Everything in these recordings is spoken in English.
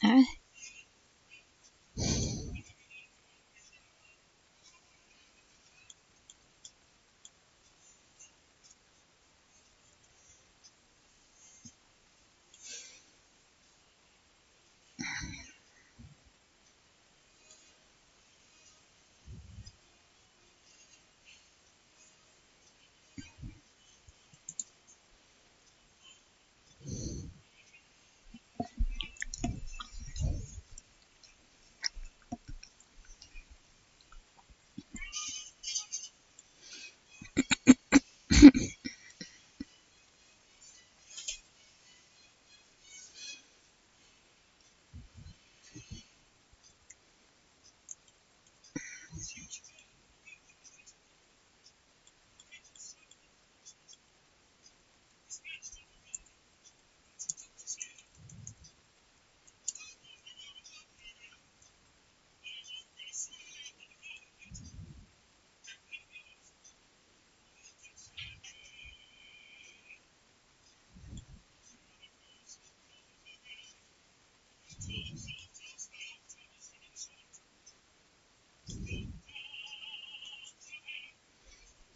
Eh?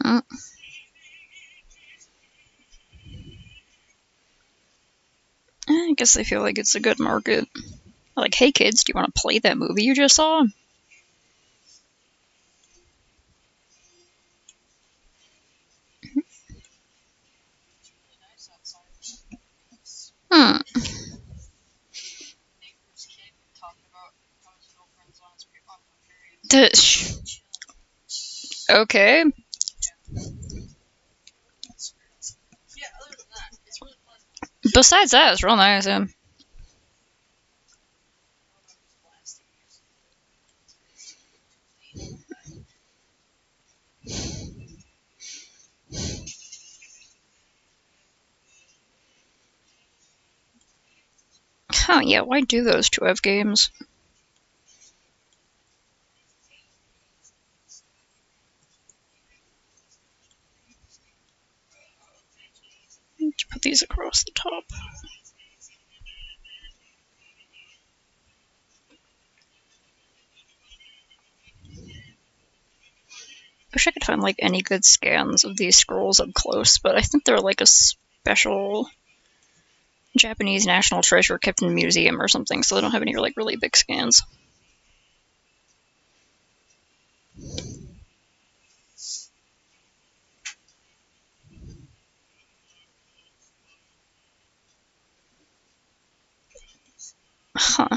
Mm. I guess they feel like it's a good market. Like, hey kids, do you want to play that movie you just saw? Hmm. Okay. Besides that, it's real nice. Huh, yeah, why do those two have games? Let's put these across the top. Wish I could find like any good scans of these scrolls up close, but I think they're like a special Japanese national treasure kept in a museum or something, so they don't have any like really big scans. Huh.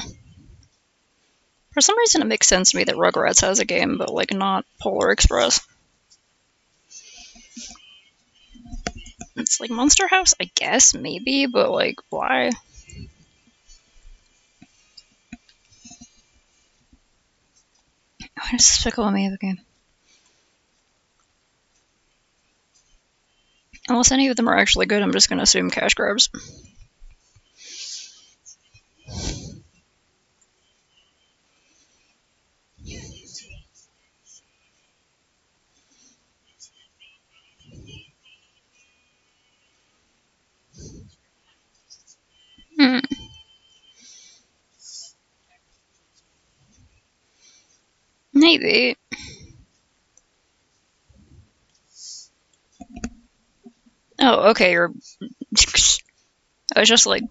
For some reason, it makes sense to me that Rugrats has a game, but like not Polar Express. It's like Monster House, I guess, maybe, but like, why? Why does Despicable Me have a game? Unless any of them are actually good, I'm just gonna assume cash grabs. Hmm. Maybe. Oh, okay, you're. I was just like,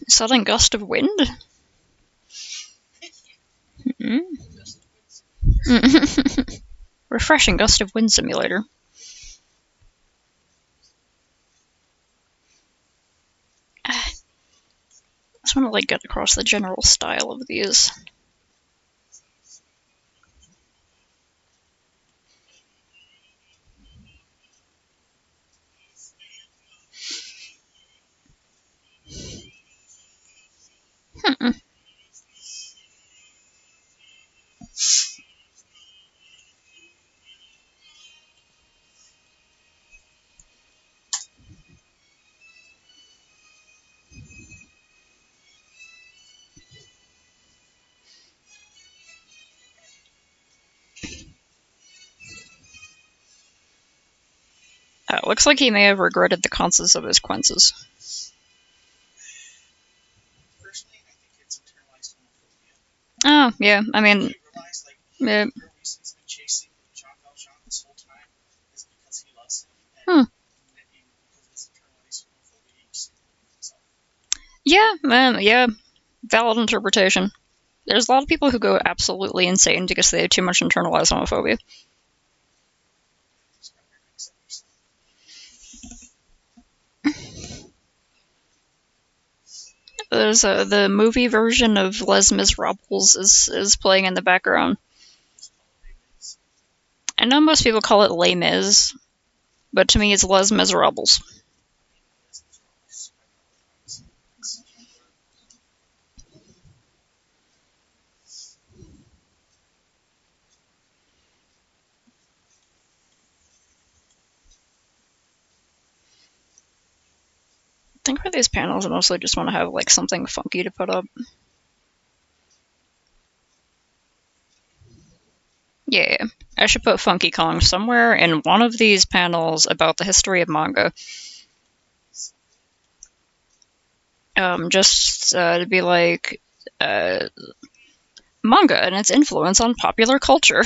sudden gust of wind? Mm. Refreshing gust of wind simulator. I just want to like get across the general style of these. Hmm. Looks like he may have regretted the consequences of his quences. Oh, yeah, I mean, yeah. Hmm. Yeah, yeah, valid interpretation. There's a lot of people who go absolutely insane because they have too much internalized homophobia. There's the movie version of Les Miserables is playing in the background. I know most people call it Les Mis, but to me it's Les Miserables. I think for these panels I mostly just want to have like something funky to put up. Yeah, I should put Funky Kong somewhere in one of these panels about the history of manga. Just to be like, uh, manga and its influence on popular culture.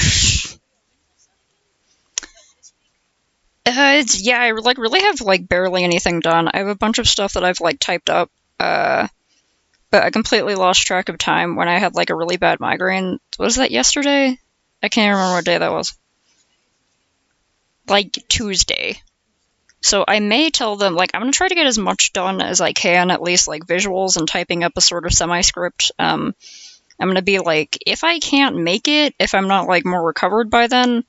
Yeah, I like really have like barely anything done. I have a bunch of stuff that I've like typed up, uh, but I completely lost track of time when I had like a really bad migraine. Was that yesterday? I can't remember what day that was. Like Tuesday. So I may tell them like I'm gonna try to get as much done as I can, at least like visuals and typing up a sort of semi-script. I'm gonna be like, if I can't make it, if I'm not like more recovered by then,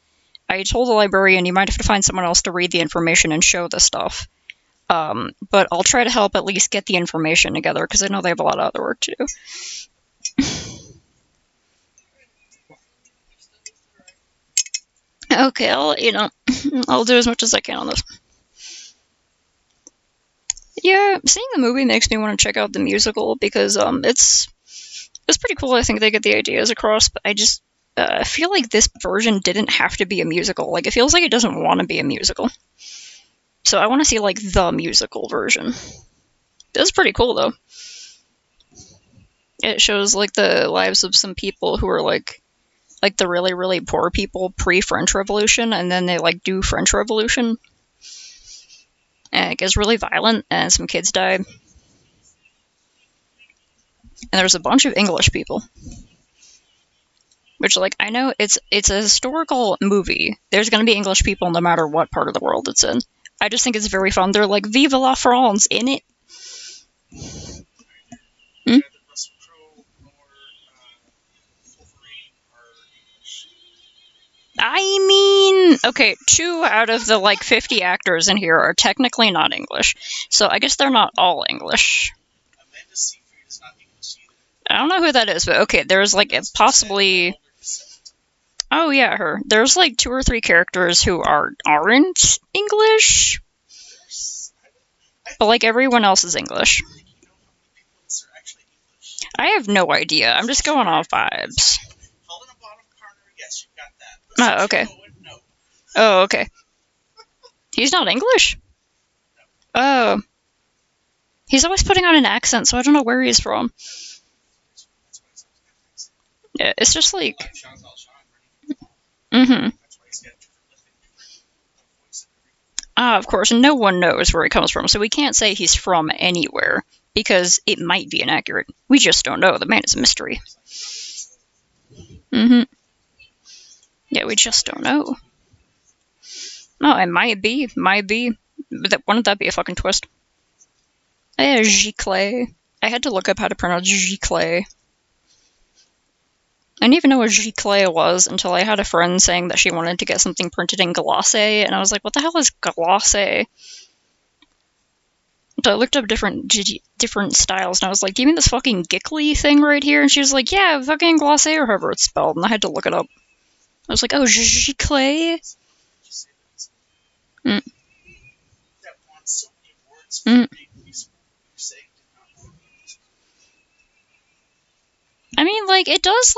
I told the librarian you might have to find someone else to read the information and show the stuff. But I'll try to help at least get the information together because I know they have a lot of other work to do. Okay, I'll do as much as I can on this. Yeah, seeing the movie makes me want to check out the musical because it's pretty cool. I think they get the ideas across, but I just feel like this version didn't have to be a musical. Like it feels like it doesn't want to be a musical. So I want to see like the musical version. It's pretty cool though. It shows like the lives of some people who are like the really really poor people pre French Revolution, and then they like do French Revolution, and it gets really violent, and some kids die, and there's a bunch of English people. Which, like, I know it's a historical movie. There's going to be English people no matter what part of the world it's in. I just think it's very fun. They're like "Vive la France" in it. Hmm? I mean, okay, 2 out of the 50 actors in here are technically not English, so I guess they're not all English. I don't know who that is, but okay, there's like possibly. Oh yeah, her. There's like 2 or 3 characters who aren't English, but like everyone else is English. I have no idea. I'm just going off vibes. Oh, okay. Oh, okay. He's not English? Oh. He's always putting on an accent, so I don't know where he's from. Yeah, it's just like. Mm-hmm. Ah, of course, no one knows where he comes from, so we can't say he's from anywhere, because it might be inaccurate. We just don't know. The man is a mystery. Mm-hmm. Yeah, we just don't know. No, it might be. Might be. But wouldn't that be a fucking twist? Giclée. I had to look up how to pronounce Giclée. I didn't even know what Giclée was until I had a friend saying that she wanted to get something printed in Glossé, and I was like, what the hell is Glossé? So I looked up different styles, and I was like, do you mean this fucking Giclée thing right here? And she was like, yeah, fucking Glossé, or however it's spelled, and I had to look it up. I was like, oh, Giclée? Mm. Mm. I mean, like it does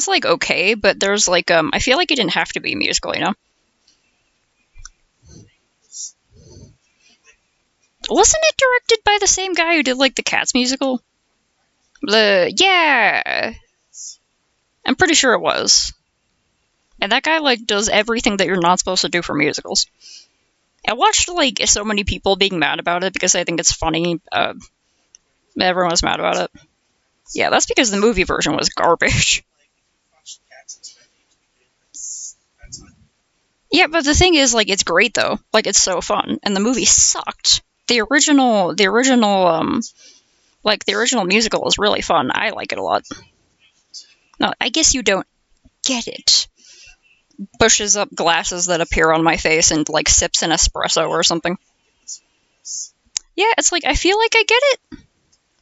like okay, but there's like I feel like it didn't have to be musical, you know. Wasn't it directed by the same guy who did like the Cats musical? The yeah. I'm pretty sure it was. And that guy, like, does everything that you're not supposed to do for musicals. I watched, like, so many people being mad about it because I think it's funny. Everyone was mad about it. Yeah, that's because the movie version was garbage. Yeah, but the thing is, like, it's great though. Like, it's so fun, and the movie sucked. Like the original musical is really fun. I like it a lot. No, I guess you don't get it. Pushes up glasses that appear on my face and like sips an espresso or something. Yeah, it's like I feel like I get it,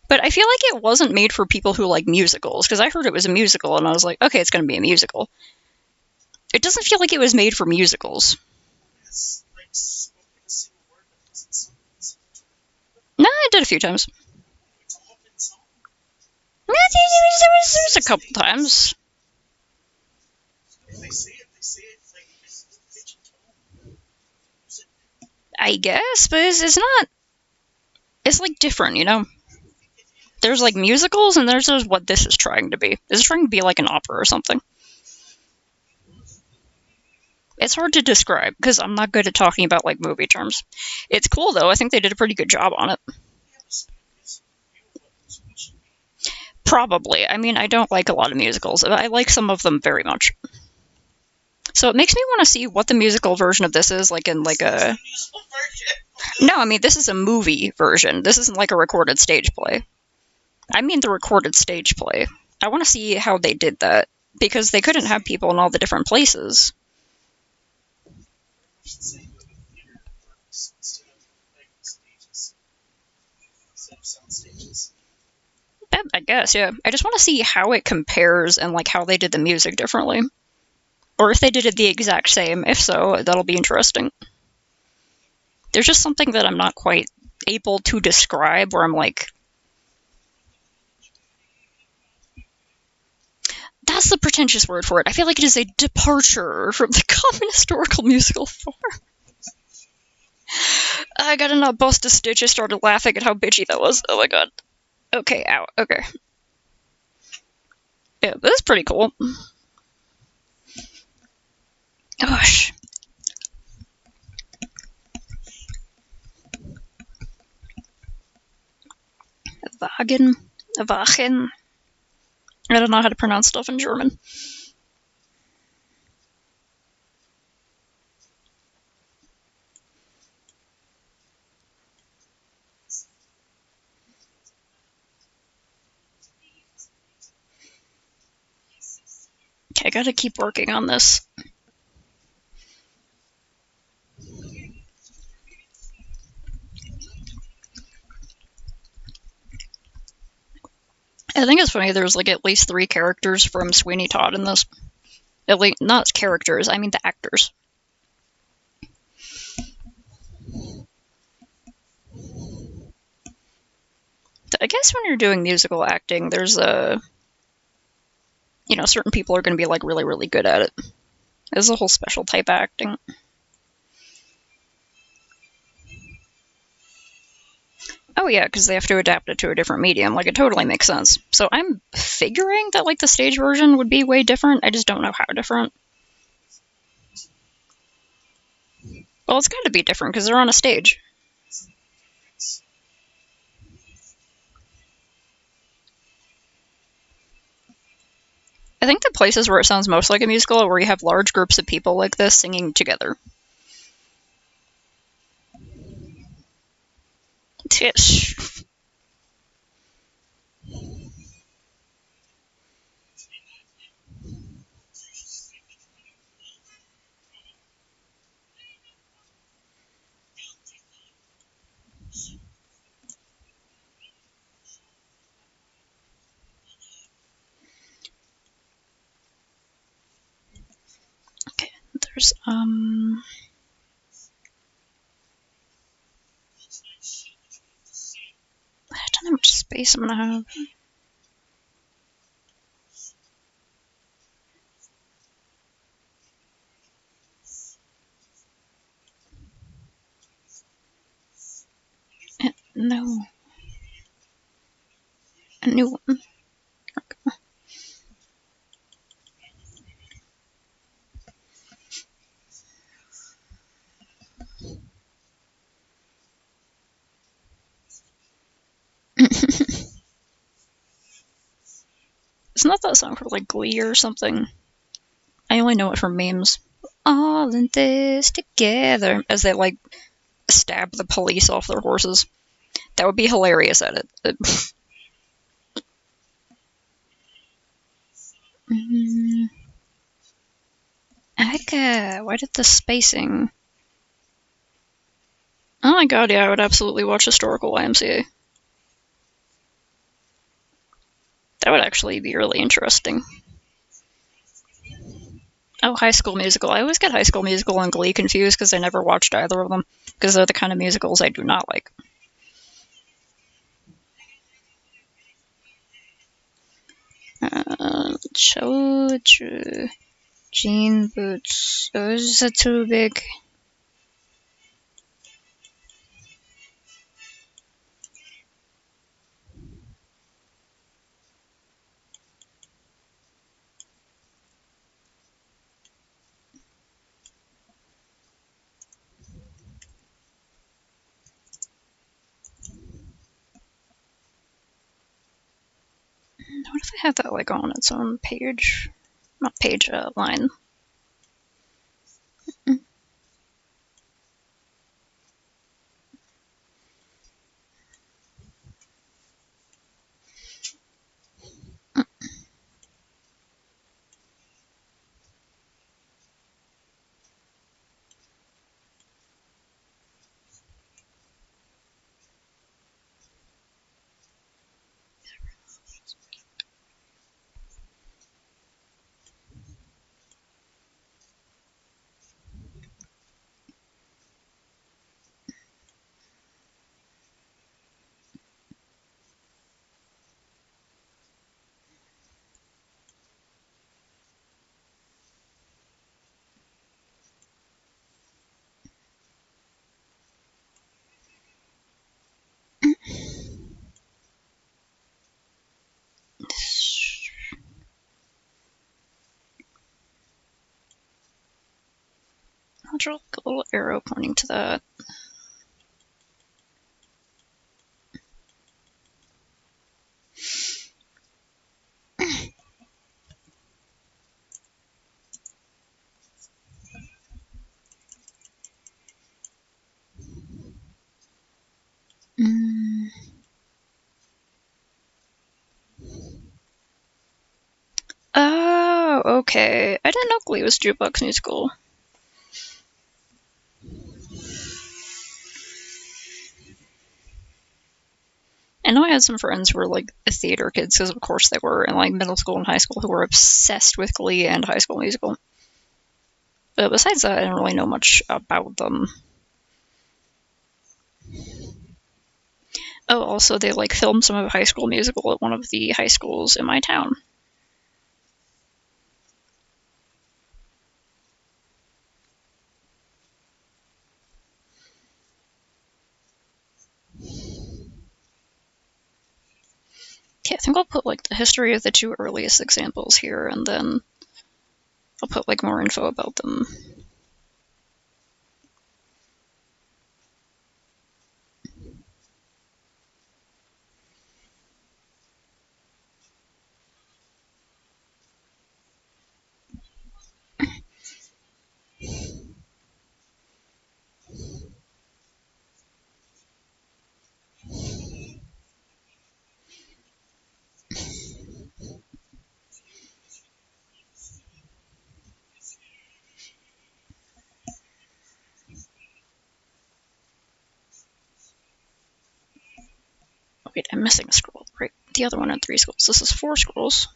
but I feel like it wasn't made for people who like musicals because I heard it was a musical and I was like, okay, it's going to be a musical. It doesn't feel like it was made for musicals. No, I did a few times. There was a couple times. I guess, but it's not. It's like different, you know. There's like musicals, and there's what this is trying to be. This is trying to be like an opera or something. It's hard to describe because I'm not good at talking about like movie terms. It's cool though. I think they did a pretty good job on it. Probably. I mean, I don't like a lot of musicals. I like some of them very much. So it makes me want to see what the musical version of this is like in like a. No, I mean this is a movie version. This isn't like a recorded stage play. I mean the recorded stage play. I want to see how they did that because they couldn't have people in all the different places. I guess, yeah. I just want to see how it compares and like how they did the music differently. Or if they did it the exact same. If so, that'll be interesting. There's just something that I'm not quite able to describe where I'm like, that's the pretentious word for it. I feel like it is a departure from the common historical musical form. I gotta not bust a stitch. I started laughing at how bitchy that was. Oh my god. Okay, ow. Okay. Yeah, that's pretty cool. Gosh. Wagen. Wagen. I don't know how to pronounce stuff in German. Okay, I gotta keep working on this. I think it's funny there's like at least 3 characters from Sweeney Todd in this. At least, not characters, I mean the actors. I guess when you're doing musical acting, there's a. You know, certain people are going to be like really, really good at it. There's a whole special type of acting. Oh yeah, because they have to adapt it to a different medium. Like, it totally makes sense. So I'm figuring that, like, the stage version would be way different. I just don't know how different. Well, it's got to be different because they're on a stage. I think the places where it sounds most like a musical are where you have large groups of people like this singing together. Tish. Okay, there's, I don't know how much space I'm gonna have. No. A new one. Okay. Isn't that song from like Glee or something? I only know it from memes. All in this together, as they like stab the police off their horses. That would be hilarious at it. Eka, why did the spacing? Oh my god, yeah, I would absolutely watch historical YMCA. That would actually be really interesting. Oh, High School Musical. I always get High School Musical and Glee confused because I never watched either of them, because they're the kind of musicals I do not like. Choju, Jean Boots. Those are too big. What if I had that like on its own page? Not page, line. I'll draw like a little arrow pointing to that. Oh, okay. I didn't know Glee was Jukebox Musical. I know I had some friends who were like theater kids, because of course they were, in like middle school and high school, who were obsessed with Glee and High School Musical. But besides that, I didn't really know much about them. Oh, also they like filmed some of High School Musical at one of the high schools in my town. Okay, I think I'll put like the history of the two earliest examples here, and then I'll put like more info about them. Wait, I'm missing a scroll. Right, the other one had 3 scrolls. This is 4 scrolls.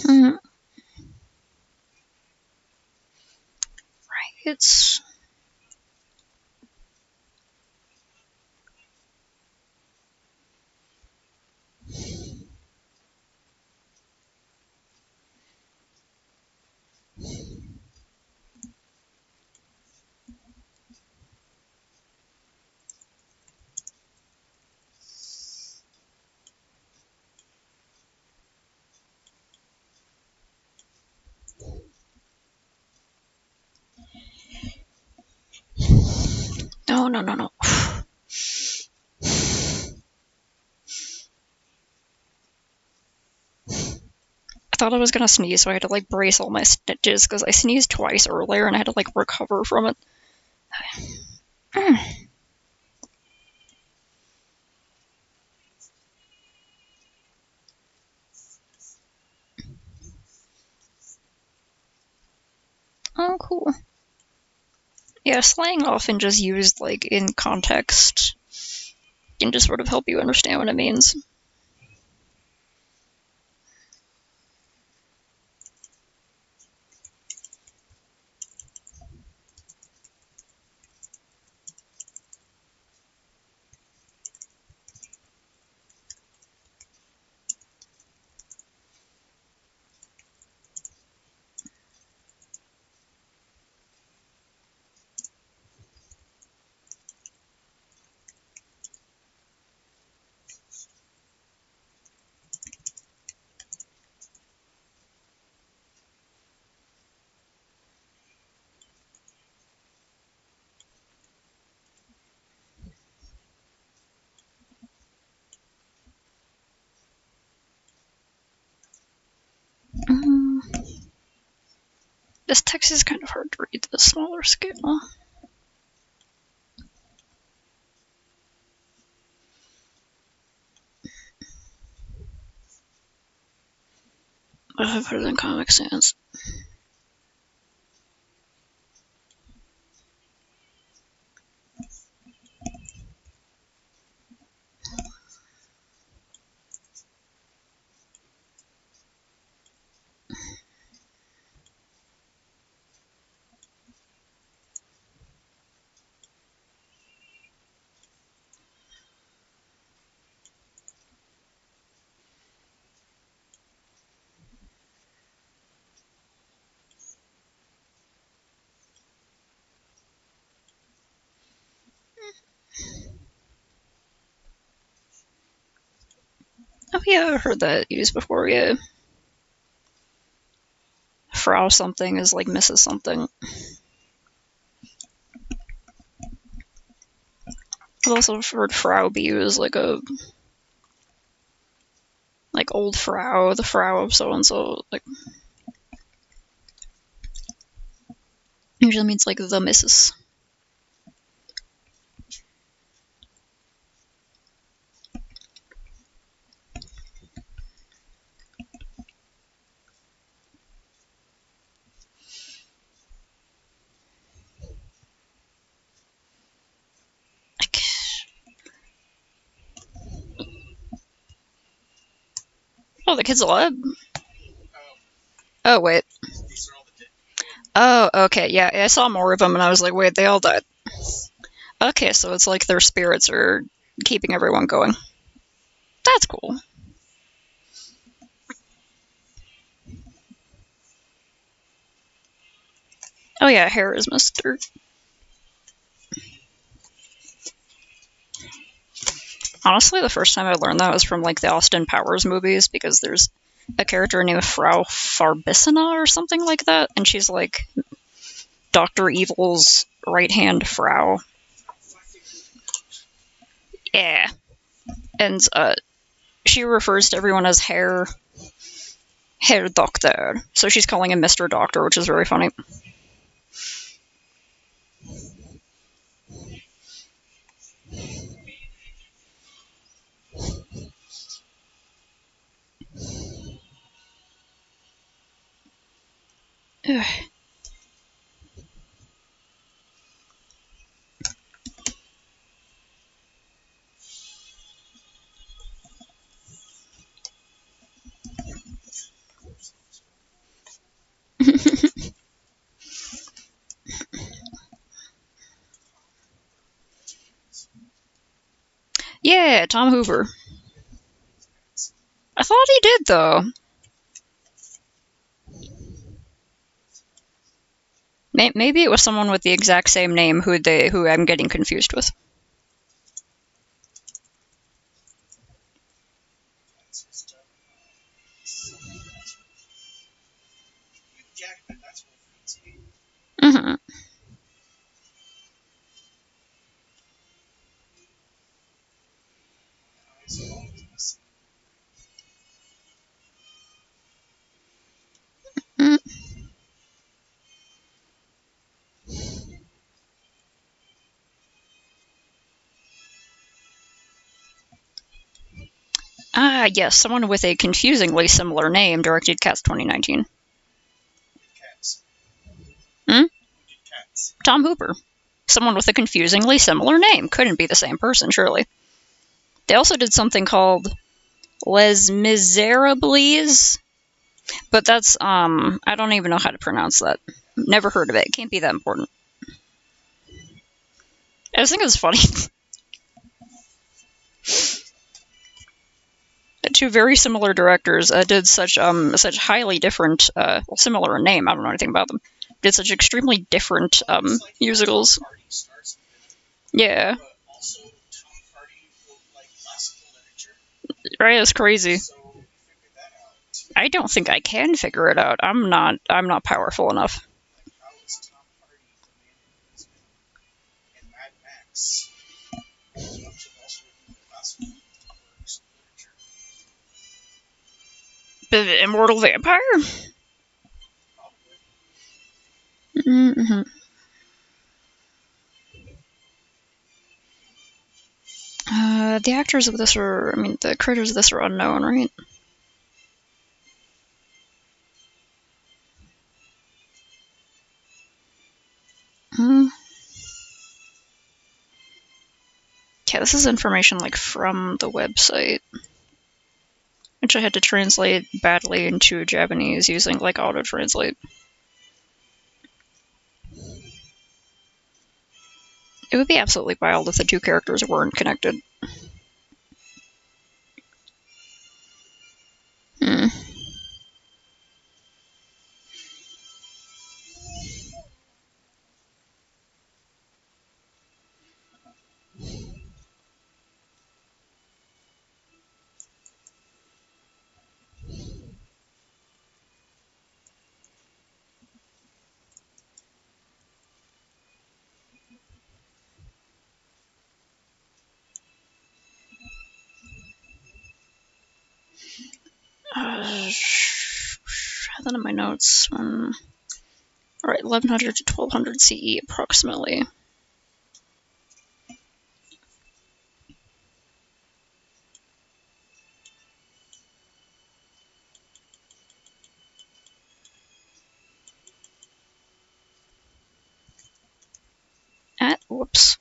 Right, it's... No. thought I was gonna sneeze, so I had to like brace all my stitches because I sneezed twice earlier and I had to like recover from it. Oh, cool. Yeah, slang often just used like in context can just sort of help you understand what it means. Mm. This text is kind of hard to read at a smaller scale. I've put it in Comic Sans. Oh yeah, I've heard that used before, yeah. Frau something is like Mrs. something. I've also heard Frau be used like a like old Frau, the Frau of so and so. Like usually means like the Mrs. Like, oh, the kid's alive. Oh wait. Oh, okay, yeah, I saw more of them and I was like, wait, they all died. Okay, so it's like their spirits are keeping everyone going. That's cool. Oh yeah, hair is Mr. Honestly, the first time I learned that was from like the Austin Powers movies because there's a character named Frau Farbissina or something like that, and she's like Dr. Evil's right hand Frau. Yeah. And she refers to everyone as Herr Doctor. So she's calling him Mr. Doctor, which is very funny. Yeah, Tom Hoover. I thought he did though. Maybe it was someone with the exact same name who I'm getting confused with. Mm-hmm. Ah, yes, someone with a confusingly similar name directed Cats 2019. Cats. Hmm? Cats. Tom Hooper. Someone with a confusingly similar name. Couldn't be the same person, surely. They also did something called Les Miserables, but that's, I don't even know how to pronounce that. Never heard of it. Can't be that important. I just think it's funny. Two very similar directors did such highly different, similar in name. I don't know anything about them. Did such extremely different Like musicals. Tom Hardy stars Yeah, but also Tom Hardy wrote like classical literature. right. It's crazy. So you figured that out. I don't think I can figure it out. I'm not powerful enough. Like how is Tom Hardy, the man in Kingsman and Mad Max, much of also written classical works of literature? The Immortal Vampire. Probably. Mm-hmm. The actors of this are, I mean, the creators of this are unknown, right? Mm. Yeah, this is information like from the website, which I had to translate badly into Japanese using like auto translate. It would be absolutely wild if the two characters weren't connected. Hmm. Then in my notes, all right, 1100 to 1200 CE approximately. Whoops.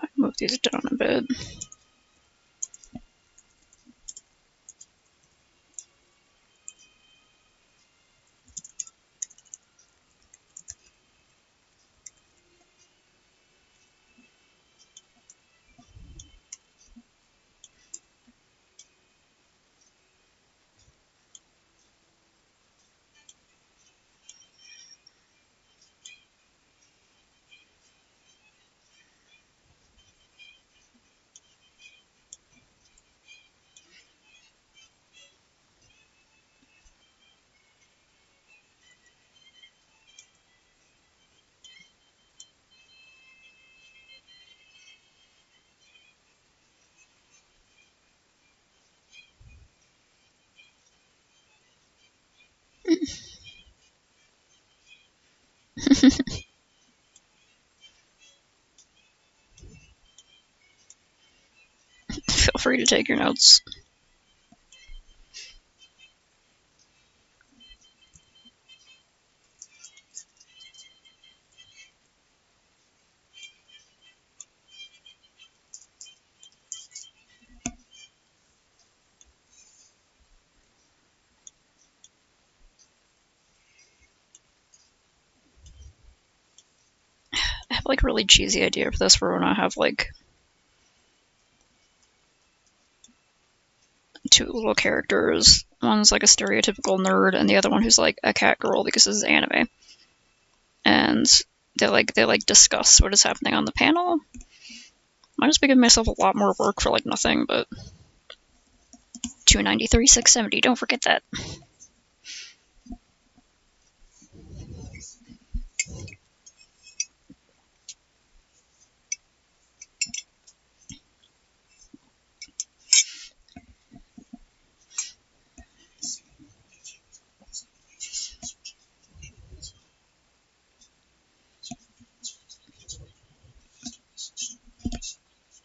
I move these down a bit. Feel free to take your notes. I have like a really cheesy idea for this for when I have like two little characters. One's like a stereotypical nerd, and the other one who's like a cat girl because this is anime. And they discuss what is happening on the panel. Might just be giving myself a lot more work for like nothing, but 293, 670. Don't forget that.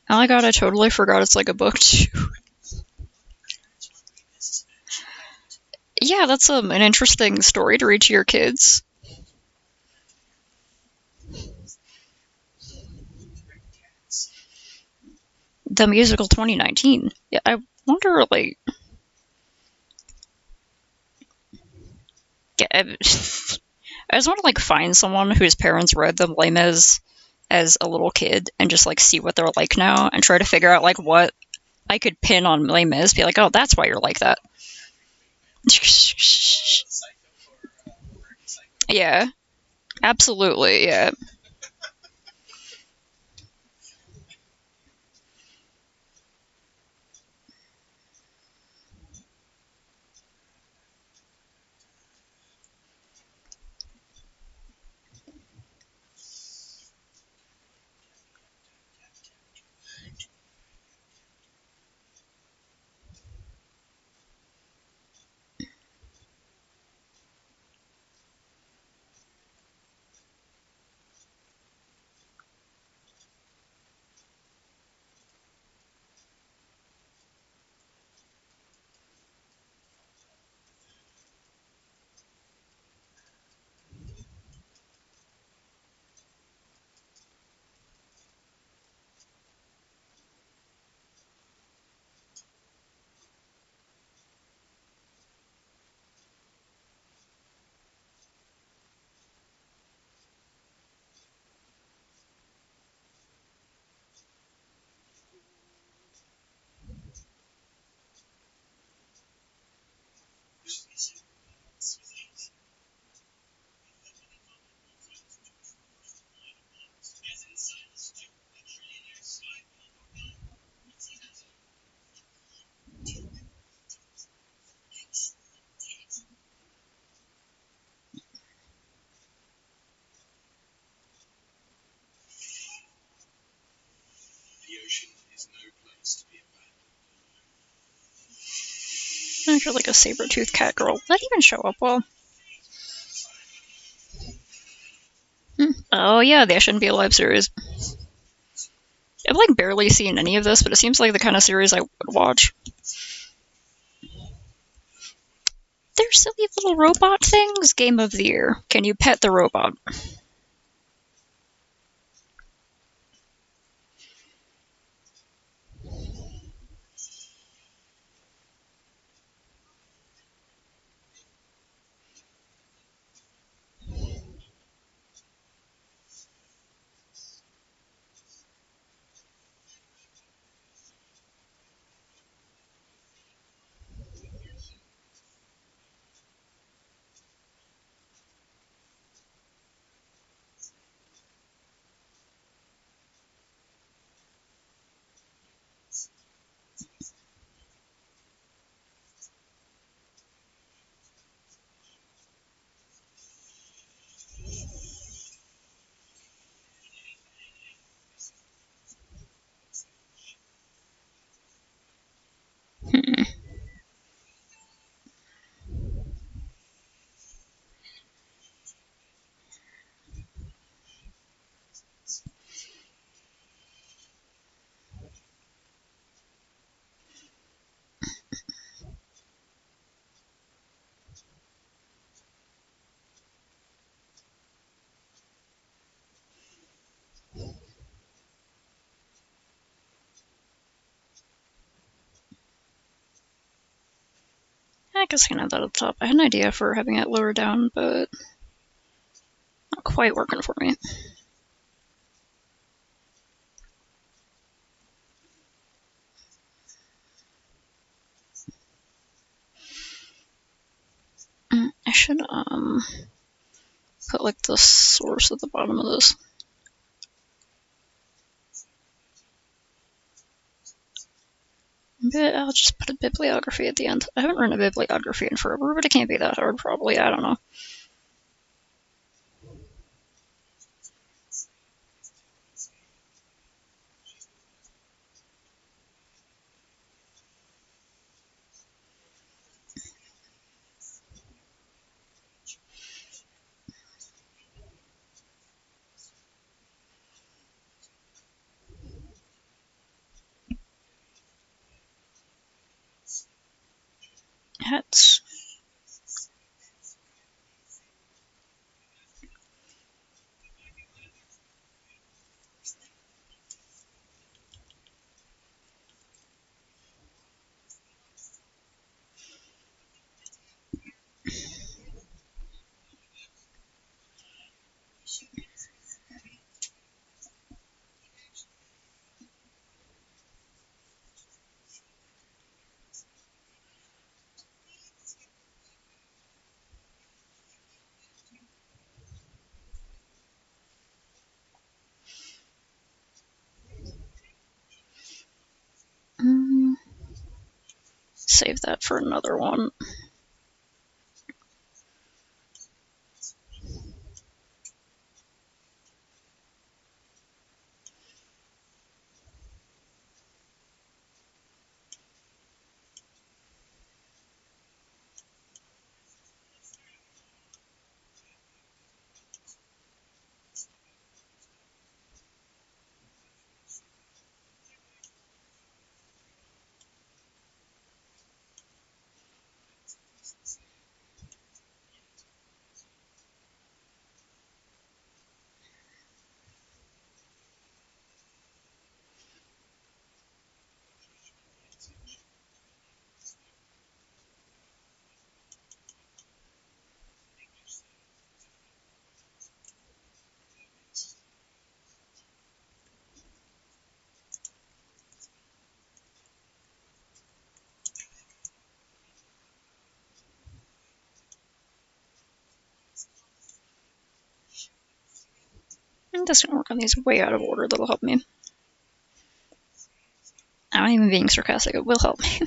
Oh my god, I totally forgot it's like a book too. Yeah, that's an interesting story to read to your kids. The musical 2019. Yeah, I wonder, like, yeah, I just want to like find someone whose parents read them Les Mis as a little kid and just like see what they're like now and try to figure out like what I could pin on Les Mis. Be like, oh, that's why you're like that. Yeah, absolutely. Yeah. I feel like a saber-toothed cat girl. Will that even show up well? Oh yeah, the I Shouldn't Be Alive series. I've like barely seen any of this, but it seems like the kind of series I would watch. They're silly little robot things. Game of the year. Can you pet the robot? Hmm. I guess I can have that up top. I had an idea for having it lower down, but not quite working for me. I should put like the source at the bottom of this. But I'll just put a bibliography at the end. I haven't written a bibliography in forever, but it can't be that hard, probably. I don't know. Hats. Save that for another one. I'm just gonna work on these way out of order. That'll help me. I'm even being sarcastic. It will help me.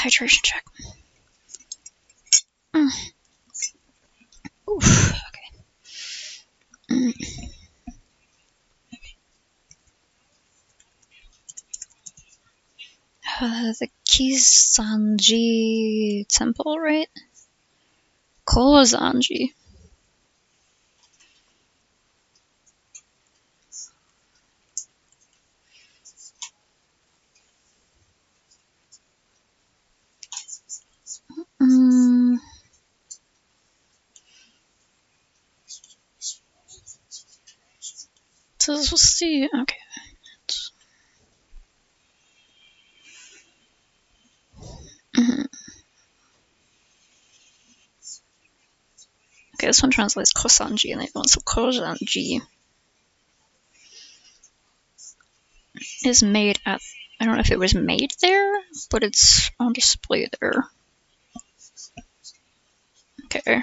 Hydration check. Oof. Okay. The Kizanji Temple, right? Kozanji. So we'll see. Okay. Okay, this one translates Kosanji, and the other one, so Kozanji is made at. I don't know if it was made there, but it's on display there. Okay.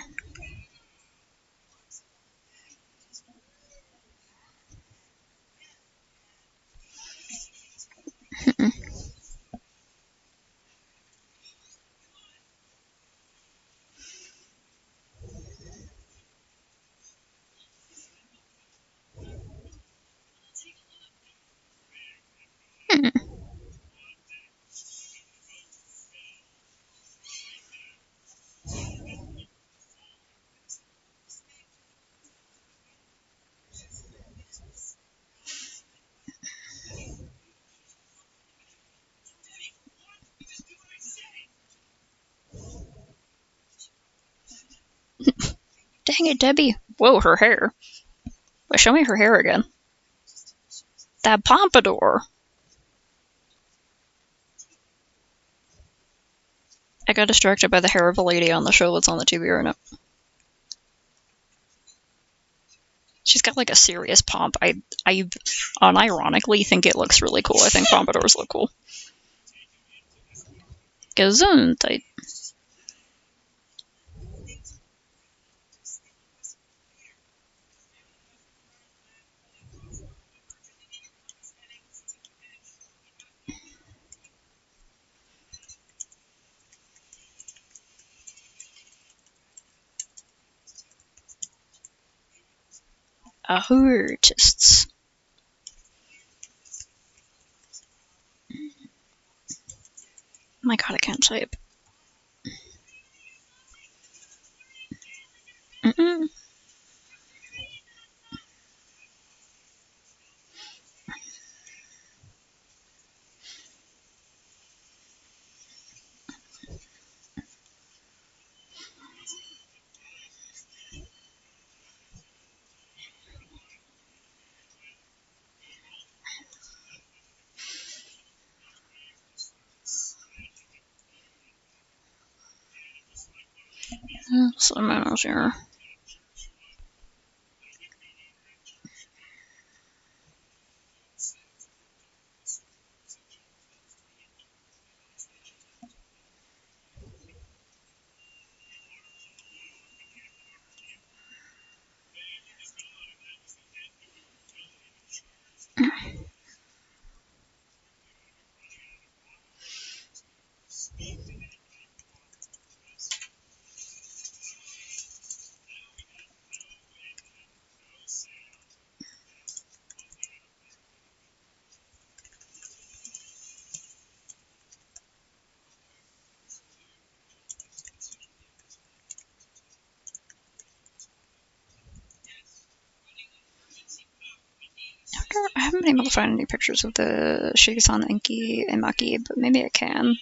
Dang it, Debbie. Whoa, her hair. Wait, show me her hair again. That pompadour. I got distracted by the hair of a lady on the show that's on the TV right now. She's got like a serious pomp. I unironically think it looks really cool. I think pompadours look cool. Gesundheit. Artists. My god, I can't type. Mm-mm. Some else here. I haven't been able to find any pictures of the Shigesan Enki and Maki, but maybe I can.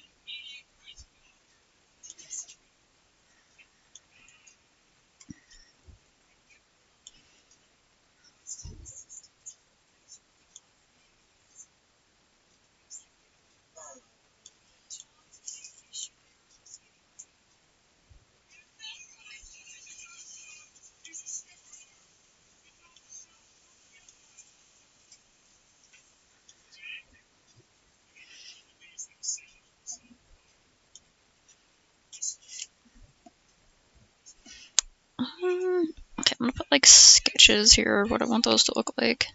Okay, I'm gonna put like sketches here of what I want those to look like.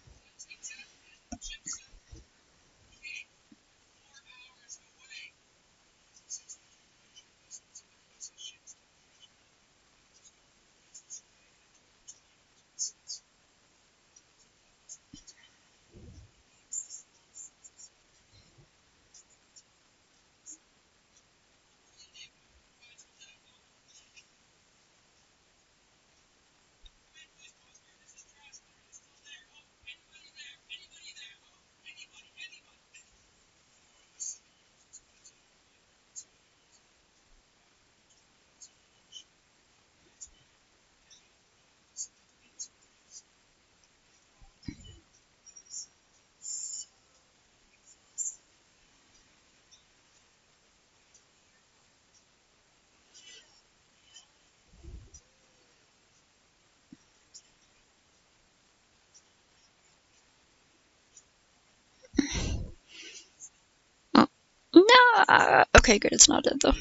Oh. Nah! Okay, good, it's not dead though.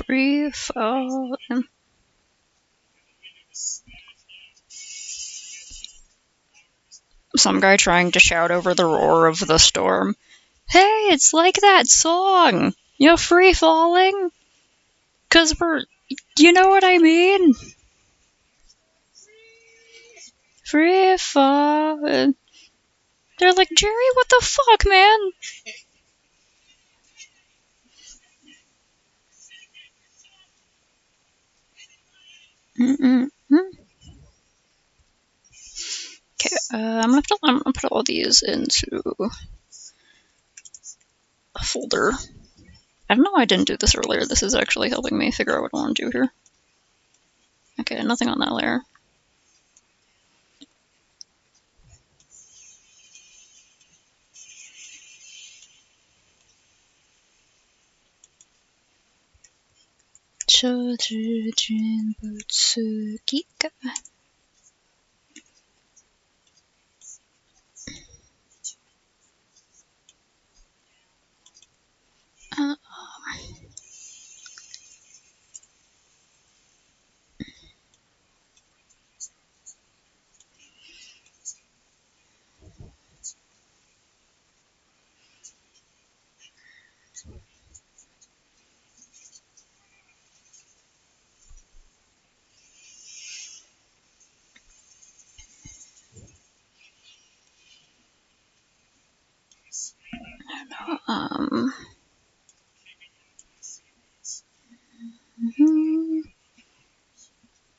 Free fall. Some guy trying to shout over the roar of the storm. Hey, it's like that song! You know, free falling? 'Cause you know what I mean? Free falling. They're like, Jerry, what the fuck, man? Okay, I'm gonna put all these into a folder. I don't know why I didn't do this earlier. This is actually helping me figure out what I want to do here. Okay, nothing on that layer.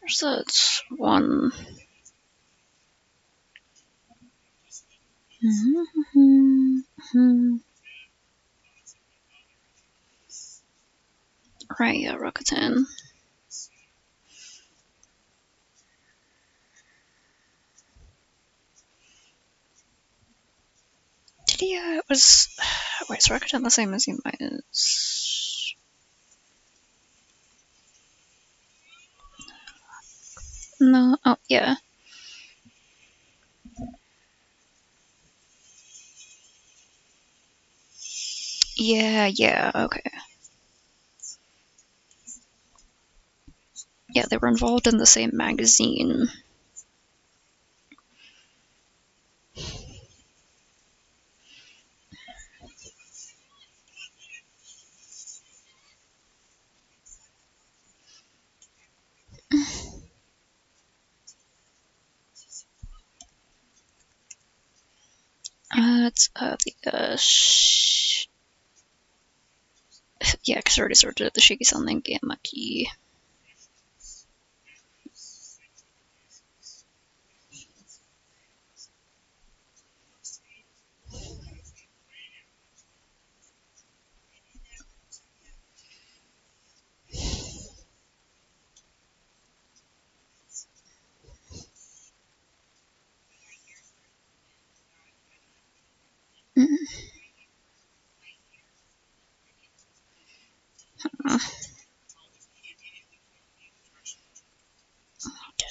There's that one. Right, yeah, Rakuten. It was. Wait, is Rakuten the same as Yumai is? No, oh, yeah. Yeah, okay. Yeah, they were involved in the same magazine. It's yeah, because I already sorted the Shiki-san and Gamaki.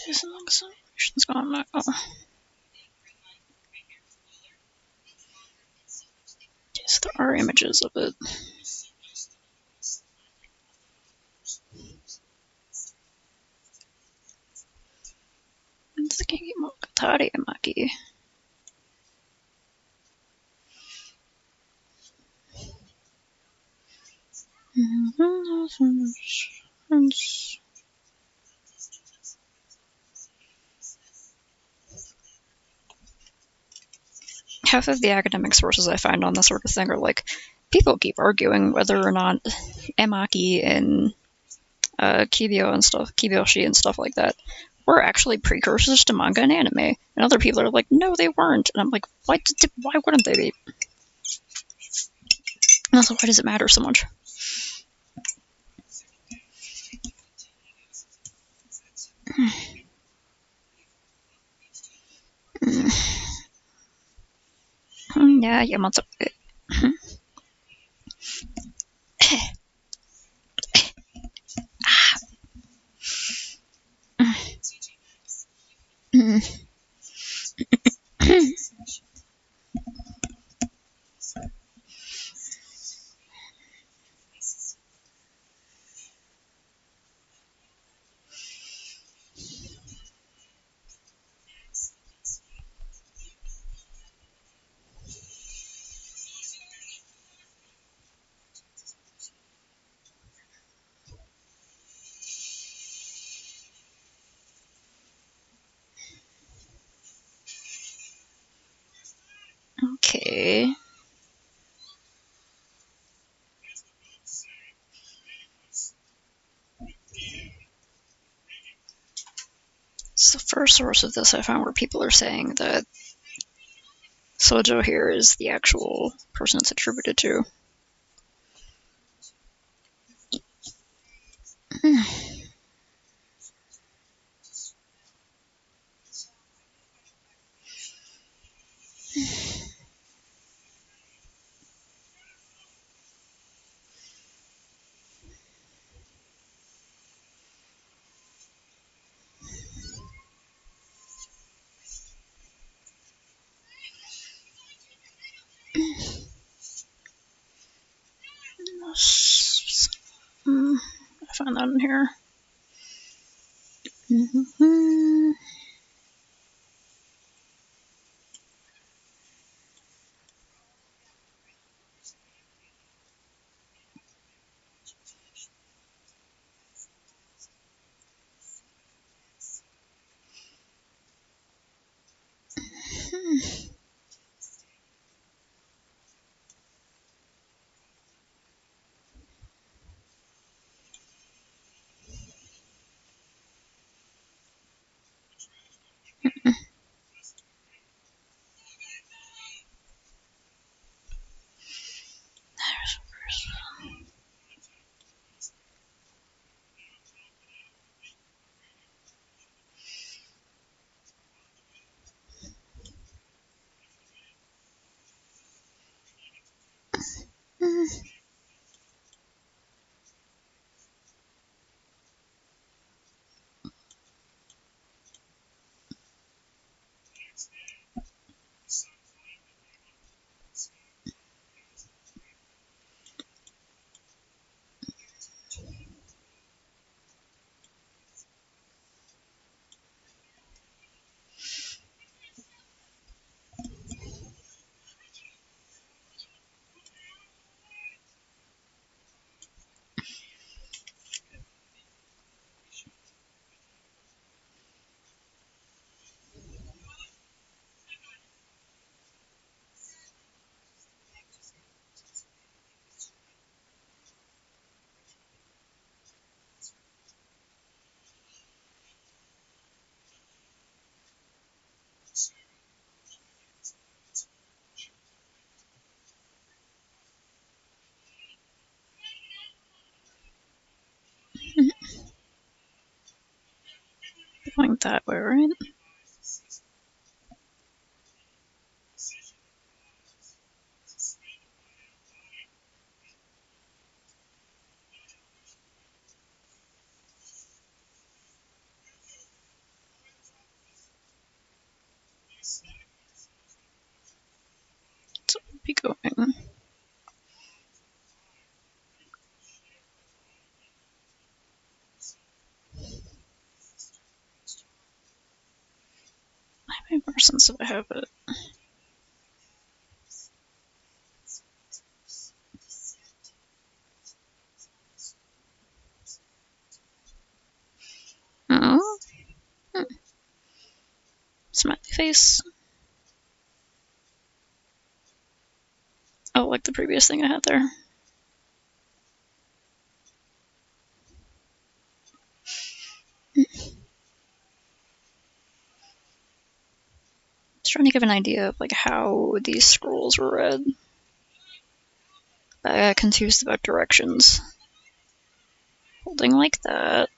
Something's going on. Yes, there are images of it. Tsuki Mogatari Maki. Half of the academic sources I find on this sort of thing are like, people keep arguing whether or not Emaki and Kibyo and stuff, Kiboshi and stuff like that, were actually precursors to manga and anime. And other people are like, no, they weren't. And I'm like, why wouldn't they be? And also, why does it matter so much? Yeah, Yamato. Okay. It's the first source of this I found where people are saying that Sojo here is the actual person it's attributed to. I found that in here. Going that way, right? So we'll be going. I make more sense if I have it. Oh. Smiley face. Oh, like the previous thing I had there. Just trying to give an idea of like how these scrolls were read. I got confused about directions. Holding like that.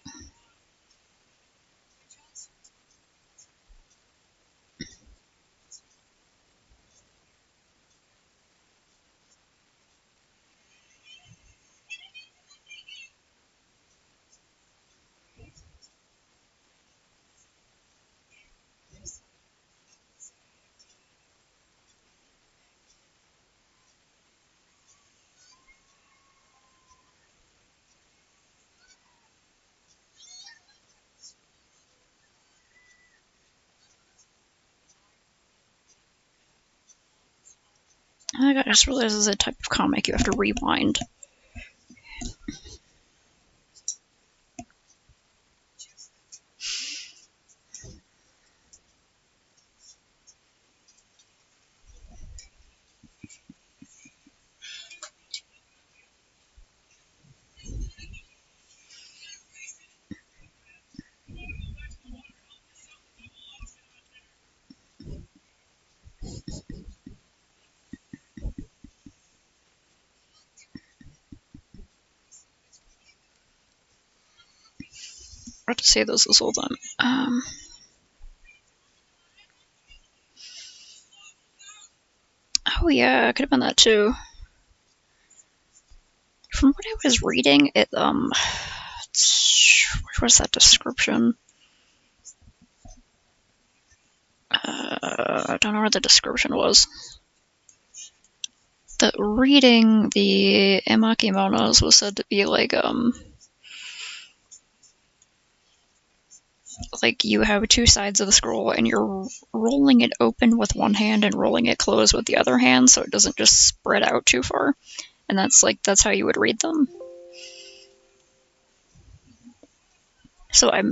Oh, I just realized this is a type of comic you have to rewind. I have to say this whole time. Oh yeah, it could have been that too. From what I was reading, it where was that description? I don't know where the description was. The reading the Emakimonos was said to be like you have two sides of the scroll and you're rolling it open with one hand and rolling it closed with the other hand, so it doesn't just spread out too far. And that's how you would read them. So I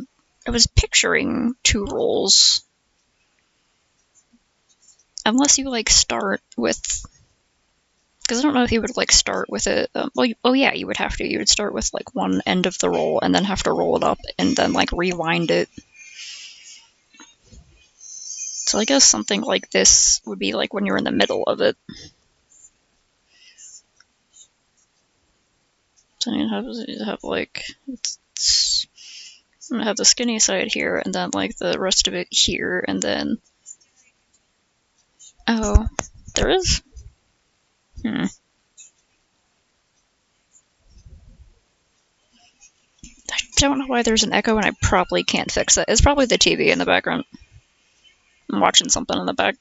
was picturing two rolls, unless you start with, because I don't know if you would start with it. You would have to. You would start with one end of the roll and then have to roll it up and then rewind it. So I guess something like this would be when you're in the middle of it. So you have I'm gonna have the skinny side here, and then the rest of it here, and then there is. I don't know why there's an echo, and I probably can't fix it. It's probably the TV in the background. I'm watching something in the back.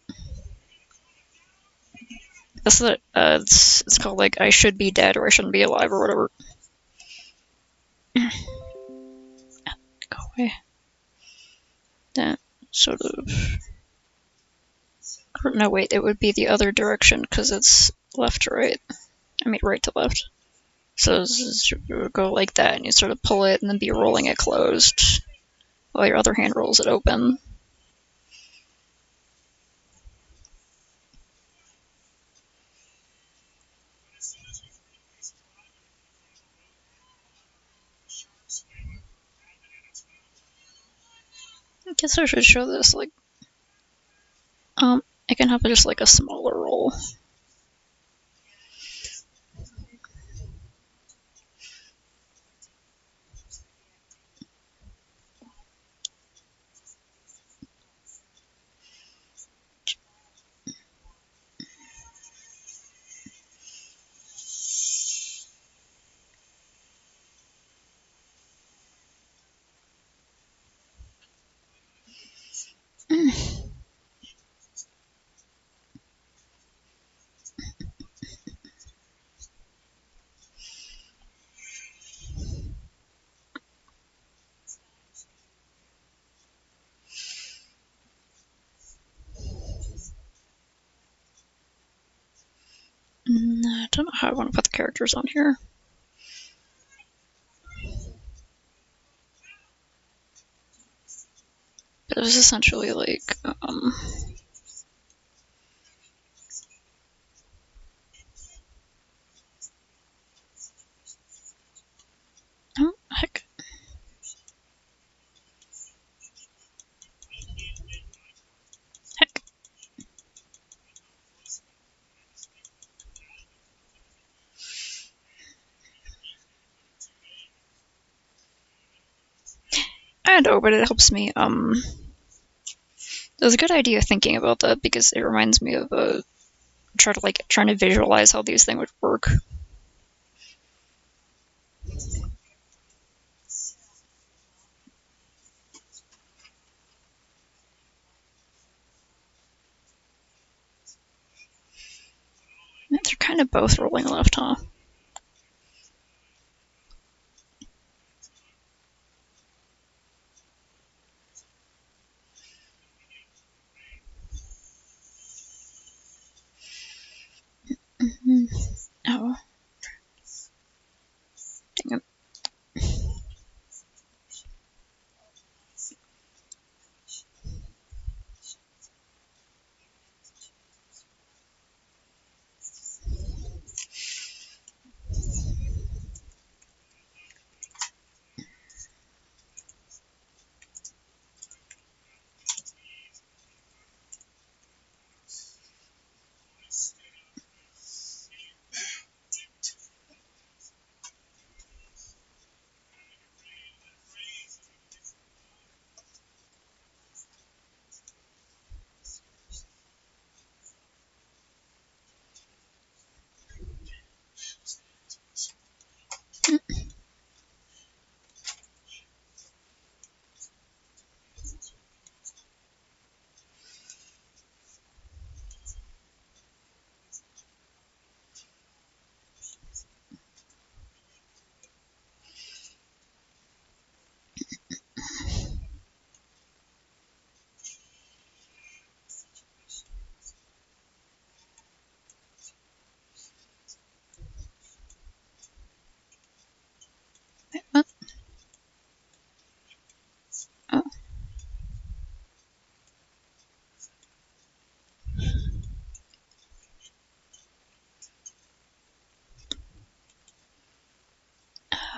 That's it's called I Should Be Dead or I Shouldn't Be Alive or whatever. Go away. That sort of. No, wait, it would be the other direction because it's left to right. I mean, right to left. So you would go like that, and you sort of pull it and then be rolling it closed while your other hand rolls it open. I guess I should show this, I can have just a smaller roll. I don't know how I want to put the characters on here. But it was essentially oh, heck. Heck. I don't know, but it helps me, it was a good idea thinking about that because it reminds me of, trying to visualize how these things would work. They're kind of both rolling left, huh? Oh. Dang it.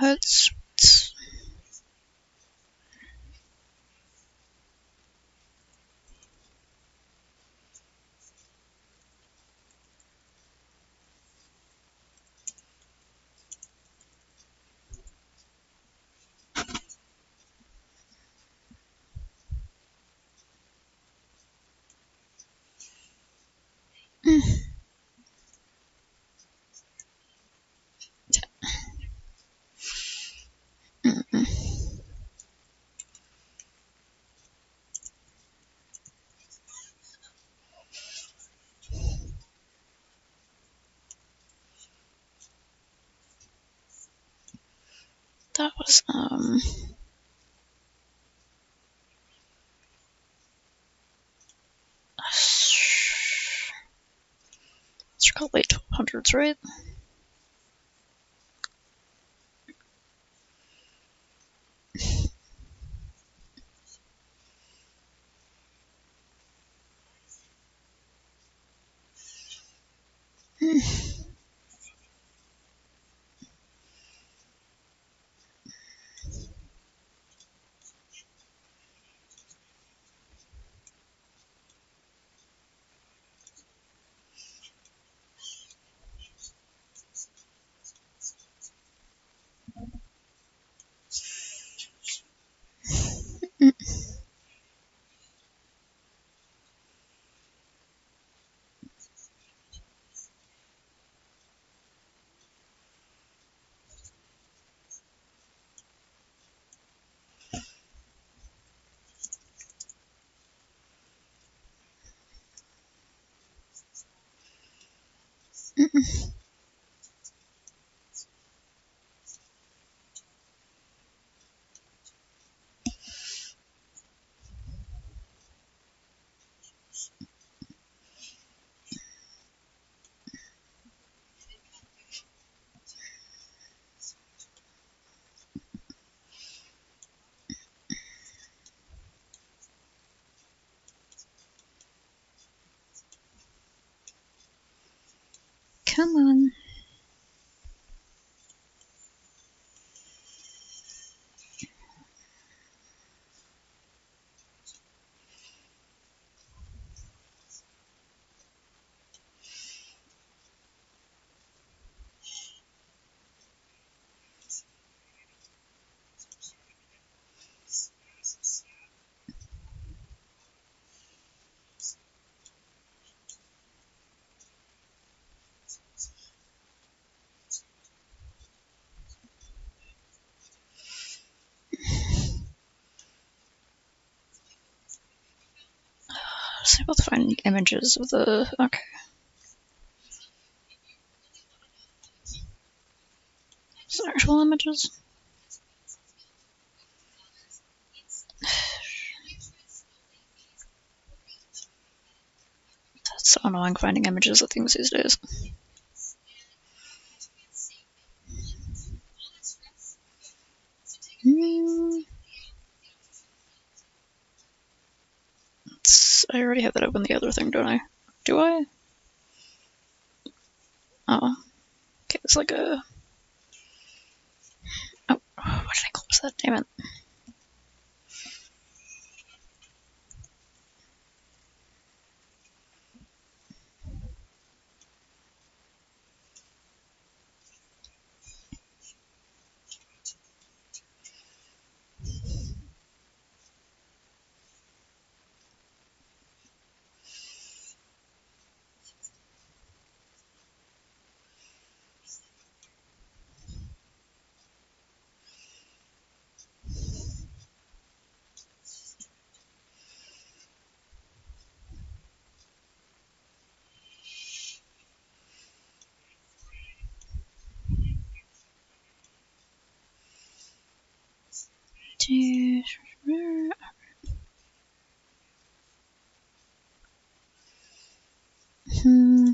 It's that was it's called late 1200s, right? Come on. I was able to find images of the. Okay. Some actual images. That's so annoying finding images of things these days. I already have that open the other thing, don't I? Do I? Oh. Okay, it's like a. Oh, why did I close that? Damn it. Hmm.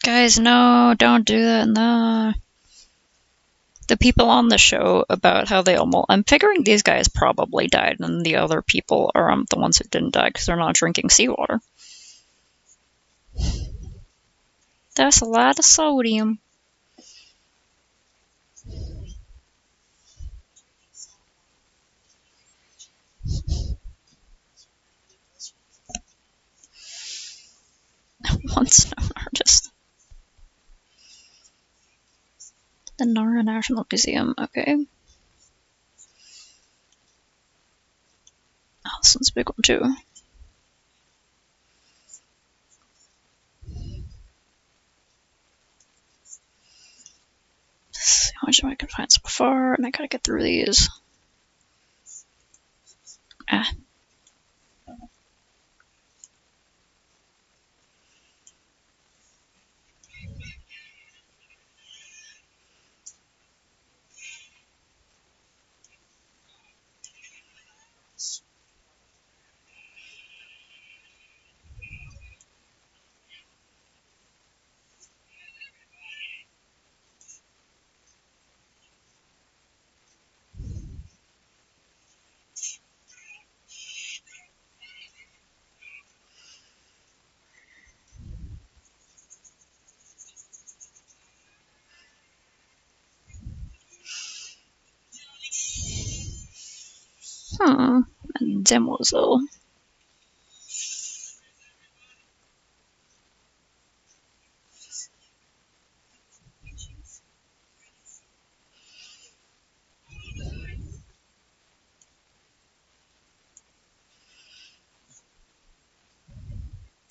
Guys, no, don't do that, no. the people on the show about how they almost. I'm figuring these guys probably died, and the other people are the ones who didn't die because they're not drinking seawater. That's a lot of sodium. Once an artist. The Nara National Museum. Okay. Oh, this one's a big one too. Let's see how much I can find so far, and I gotta get through these. Ah. Demoiselle.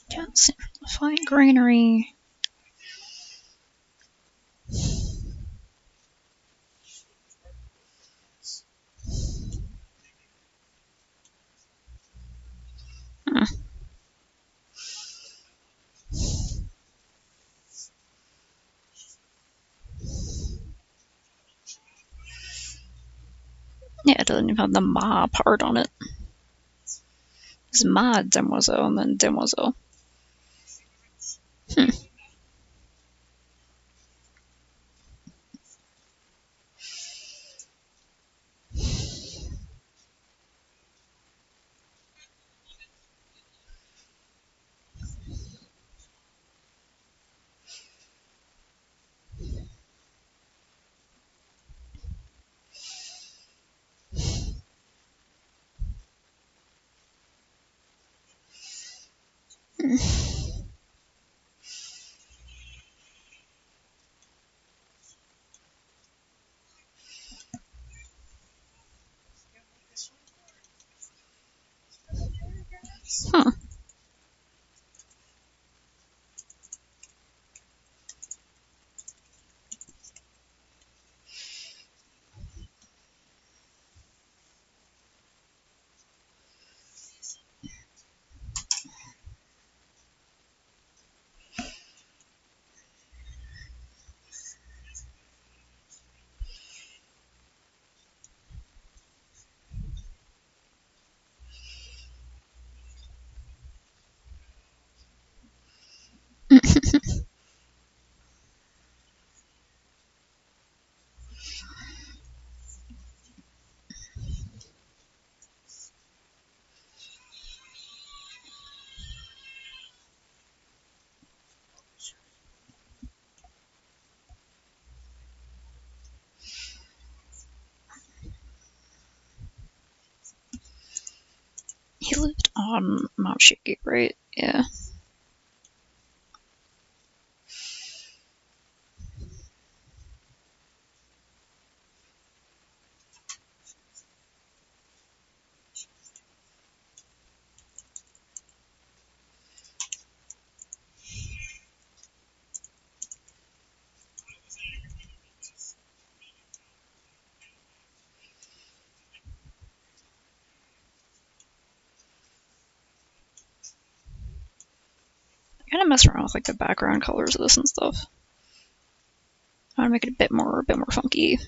Can't see the fine greenery. Yeah, it doesn't even have the ma part on it. It's ma demoiselle and then demoiselle. Huh. He lived on Mount Shiki, right? Yeah. I gotta mess around with like the background colors of this and stuff. I wanna make it a bit more funky.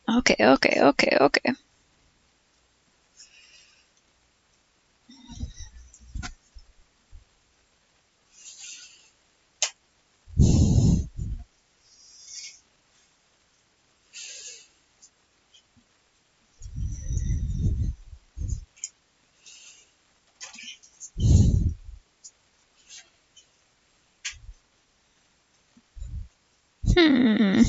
Okay. Hmm.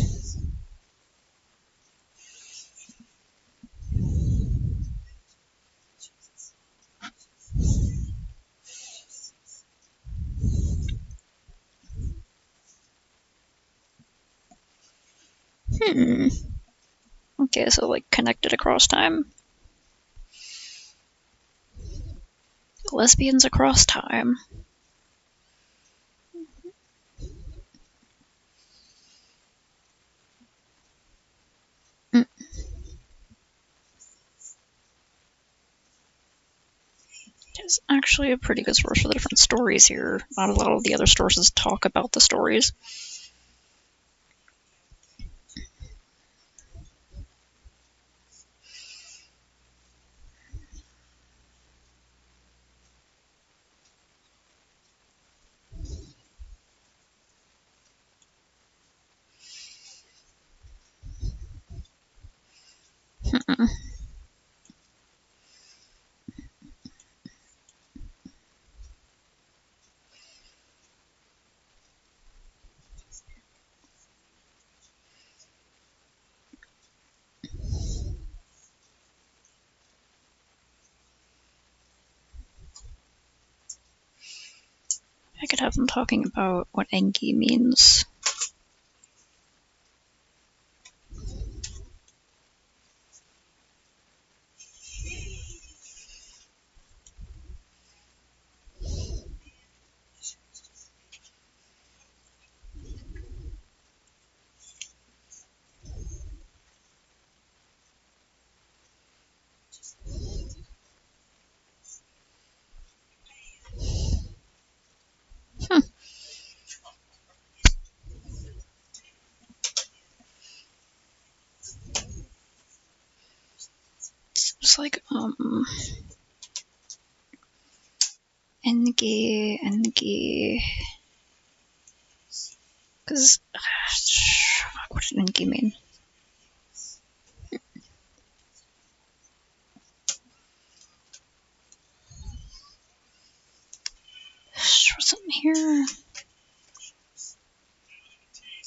Hmm. Okay, so like connected across time. Lesbians across time. Mm. There's actually a pretty good source for the different stories here. Not a lot of the other sources talk about the stories. Hmm. I could have them talking about what Enki means. Hmm. It's like Enki. Because what did Enki mean? What's in here?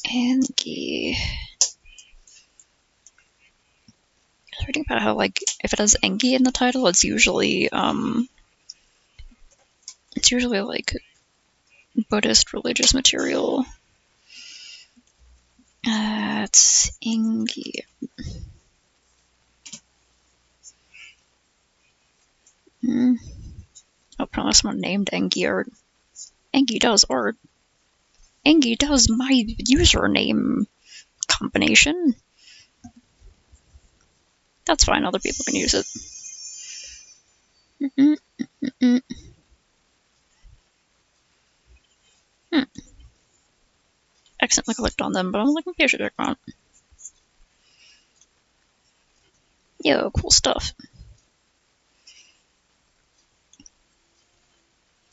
Enki. I was reading about how like if it has Enki in the title, it's usually like Buddhist religious material. It's Enki. Hmm. Oh, probably someone named Enki art. Enki does art. Enki does my username combination. That's fine, other people can use it. Mm-mm-mm-mm. Hmm. Accidentally clicked on them, but I'm like, maybe I should check on. Yo, cool stuff.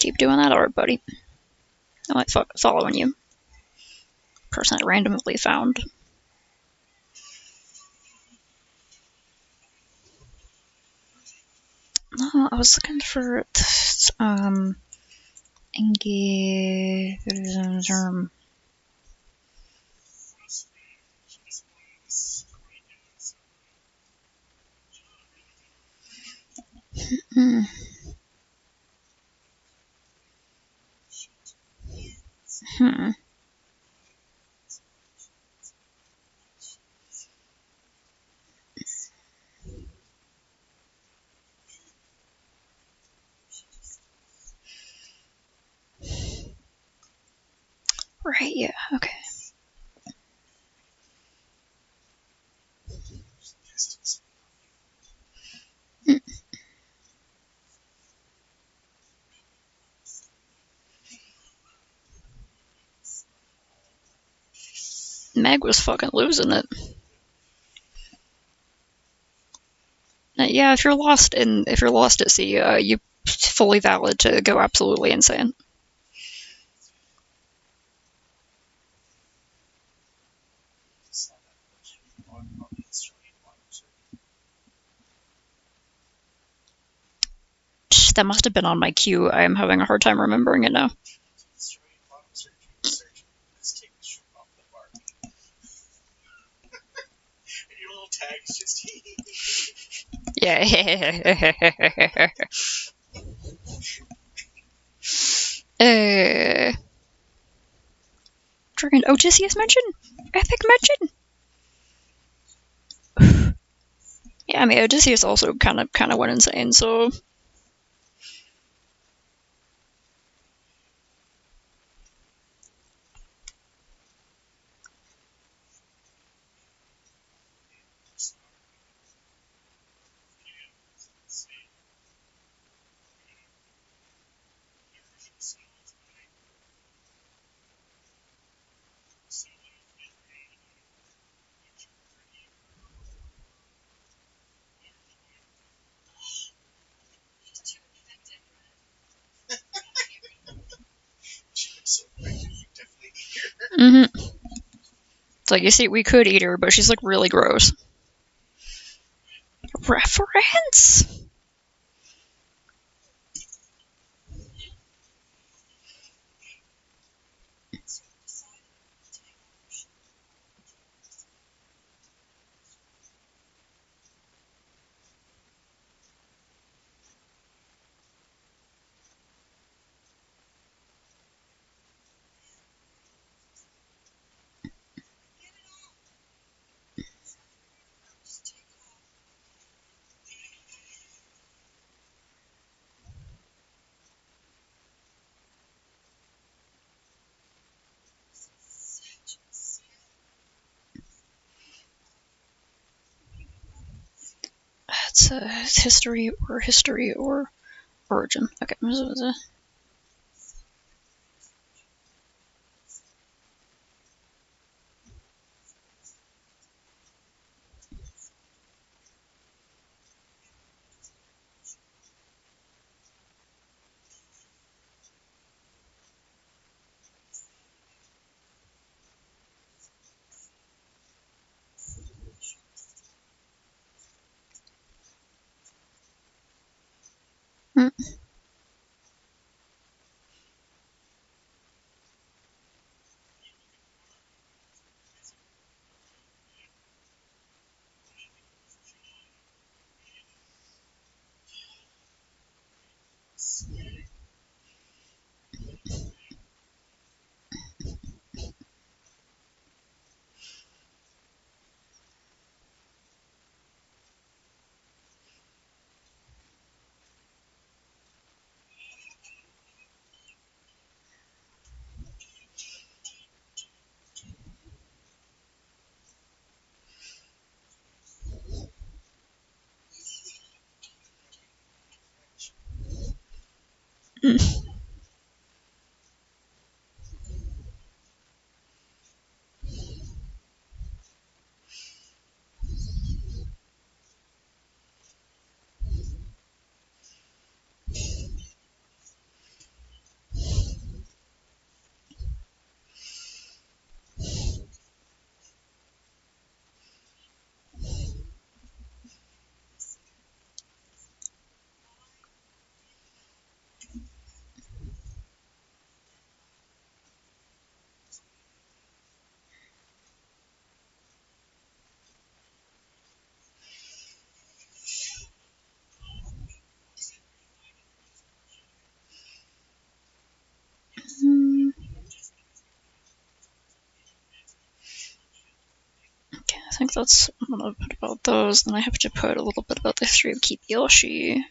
Keep doing that art, buddy. I like following you. Person I randomly found. No, I was looking for Enki. Hmm. Hmm. Right, yeah, okay. Hmm. Meg was fucking losing it. Yeah, if you're lost at sea, you fully valid to go absolutely insane. That must have been on my queue. I am having a hard time remembering it now. Destroying bottom surgery. Let's take the shrimp off the bark. 16. Yeah. Freaking Odysseus mention? Epic mention? Yeah, I mean Odysseus also kind of went insane, so She looks so effective. You definitely eat her. It's like, you see, we could eat her, but she's like really gross. Reference? It's history or origin. Okay. Hmm. Okay, I think that's what I'm gonna put about those. Then I have to put a little bit about the history of Kipiyoshi.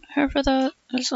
However, that is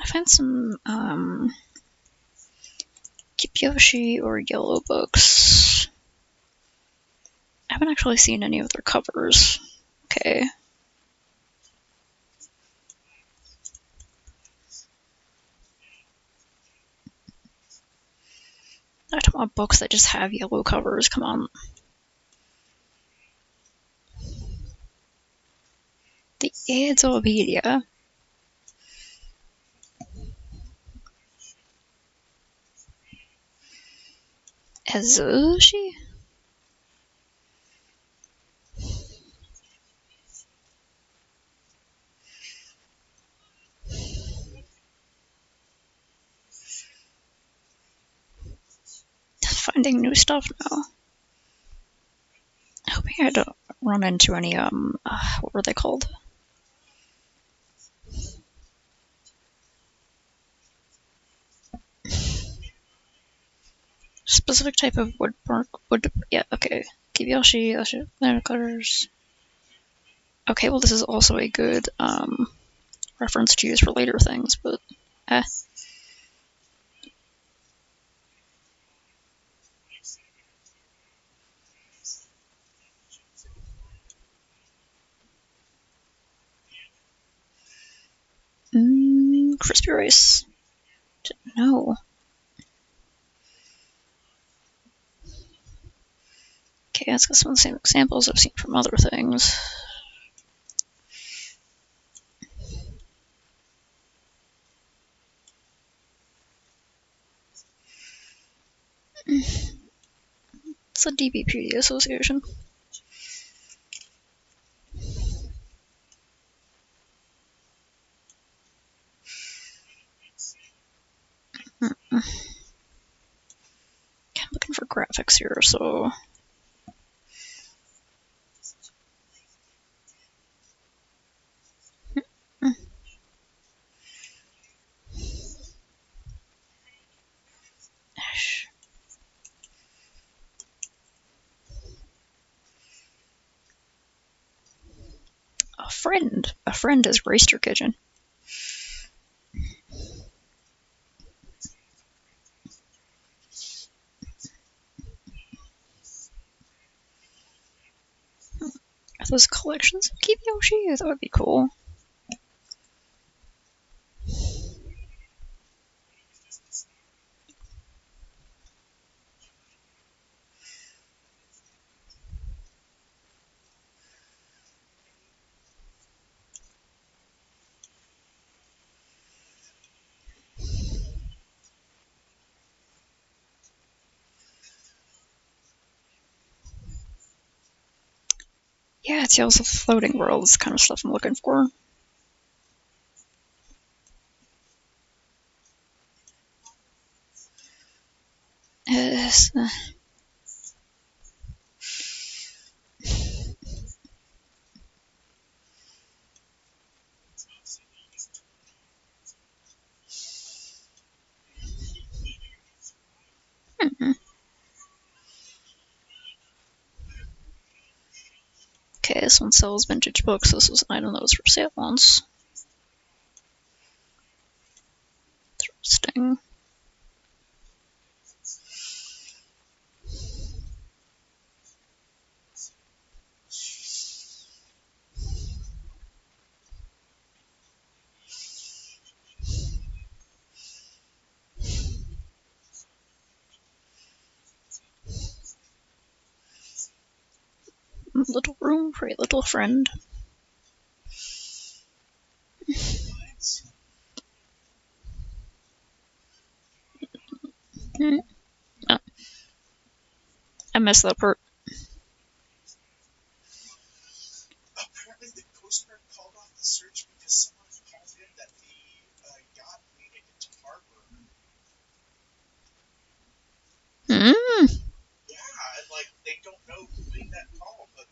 find some Kiyoshi or Yellow books. I haven't actually seen any of their covers. Okay. I don't want books that just have yellow covers, come on. The Encyclopedia. Azushi? Finding new stuff now. Hoping I don't run into any, what were they called? Specific type of wood, yeah, okay. Kiyoshi, colors. Okay, well this is also a good, reference to use for later things, but, eh. Crispy rice. No. Okay, that's got some of the same examples I've seen from other things. It's a DBPD association. I'm looking for graphics here, so... A friend has graced your kitchen. Are those collections of Kiyoshi? That would be cool. Yeah, it's also floating worlds kind of stuff I'm looking for. Okay, this one sells vintage books. This was an item that was for sale once. Interesting. Little room for a little friend. Oh, I missed that part. Apparently, the Coast Guard called off the search because someone called in that the yacht made it into harbor. Yeah, and like they don't know who made that call, but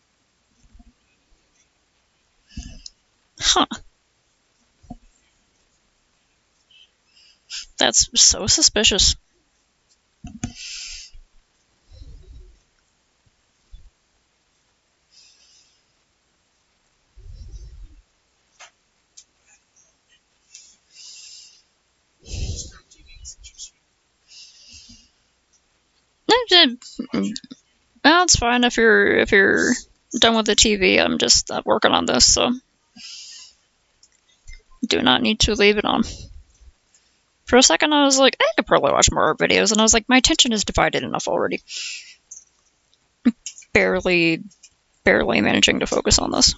Huh. That's so suspicious. Well, it's fine if you're done with the TV. I'm just working on this, so do not need to leave it on. For a second, I was like, I could probably watch more art videos, and I was like, my attention is divided enough already. Barely managing to focus on this.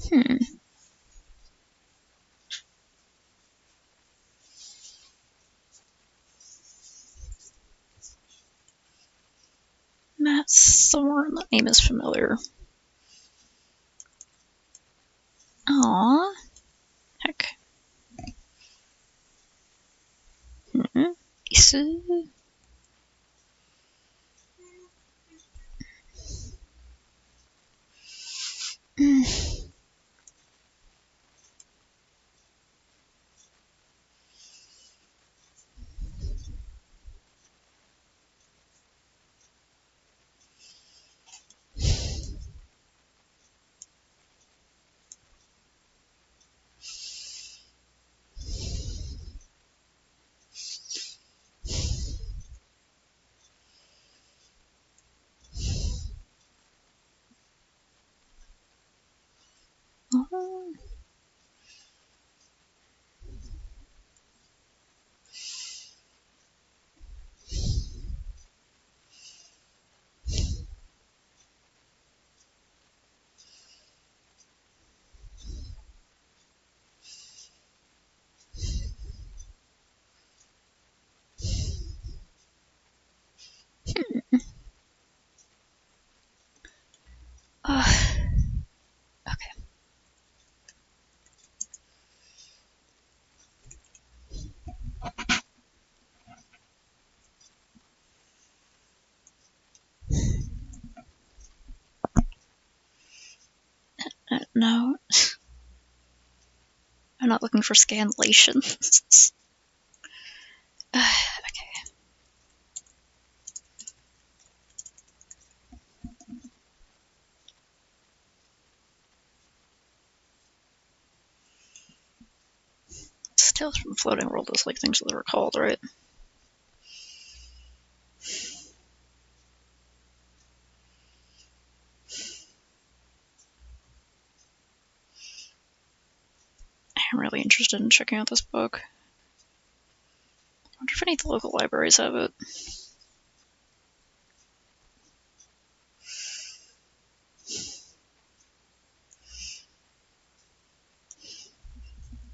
Hmm. Matt Thorne, that name is familiar. Aww. Heck. Isu. Okay. No. I'm not looking for scanlation. Okay. Tales from Floating World is like things that are called, right? I'm really interested in checking out this book. I wonder if any of the local libraries have it.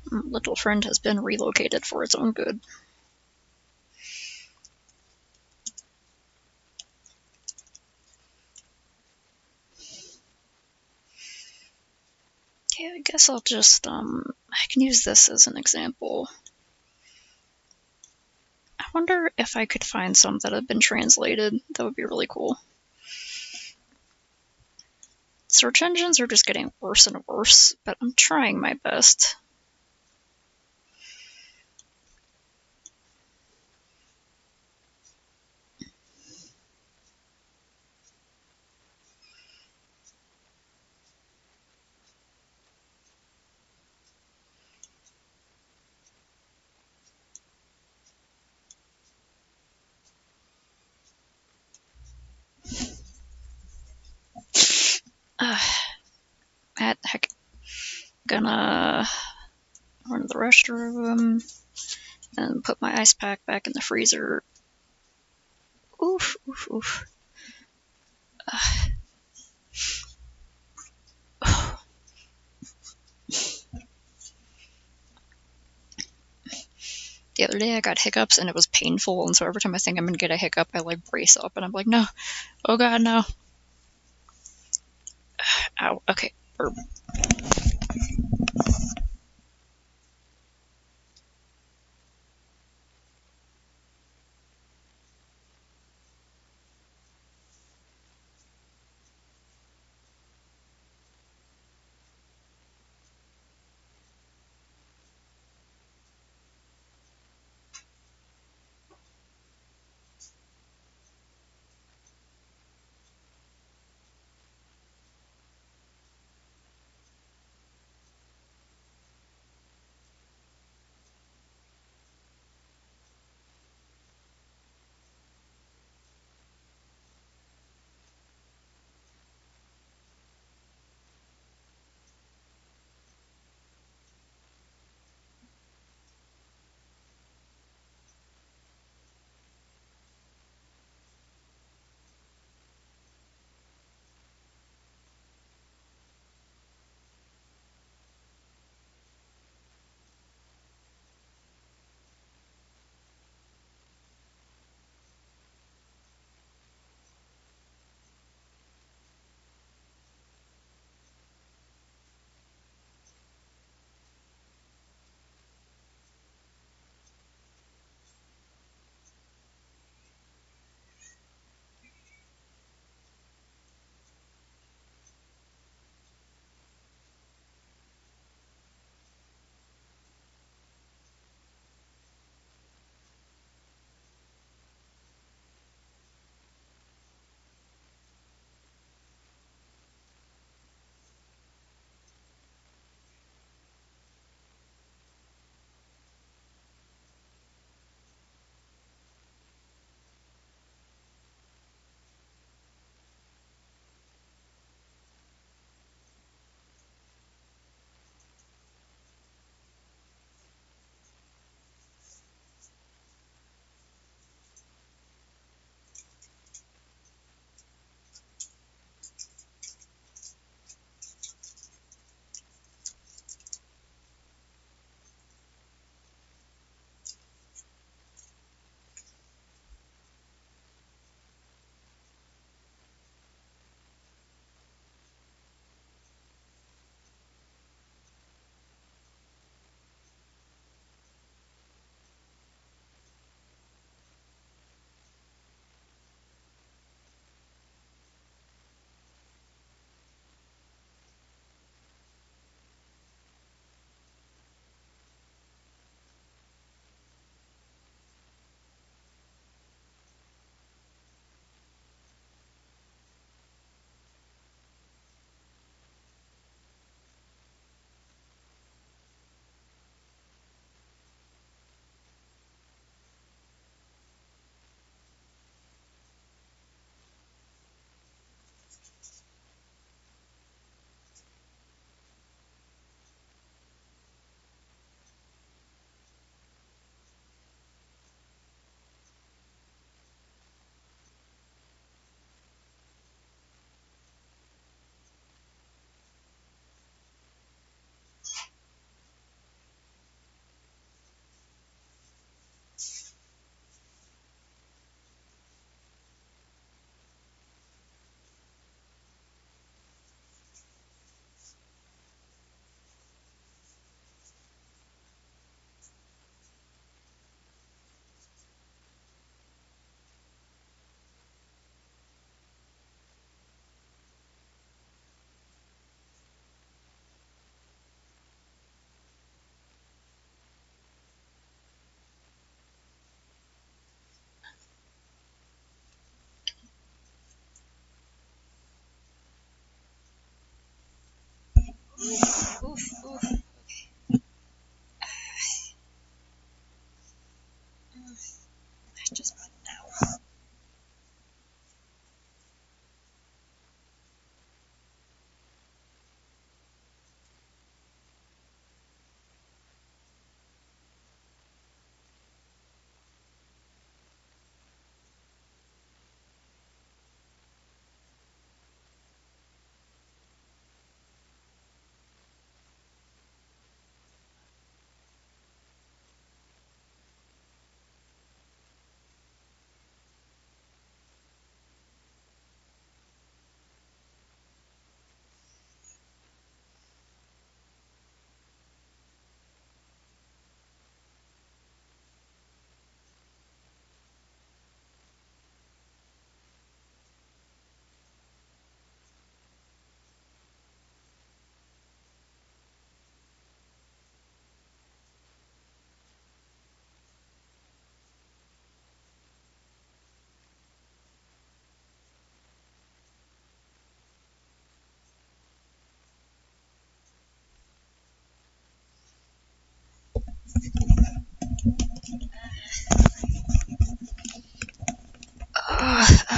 Little Friend has been relocated for its own good. Okay, I guess I'll just, I can use this as an example. I wonder if I could find some that have been translated. That would be really cool. Search engines are just getting worse and worse, but I'm trying my best. Heck, gonna run to the restroom and put my ice pack back in the freezer. Oof, oof, oof. The other day I got hiccups and it was painful, and so every time I think I'm gonna get a hiccup, I like brace up and I'm like, no, oh god, no. Ow, okay, burp.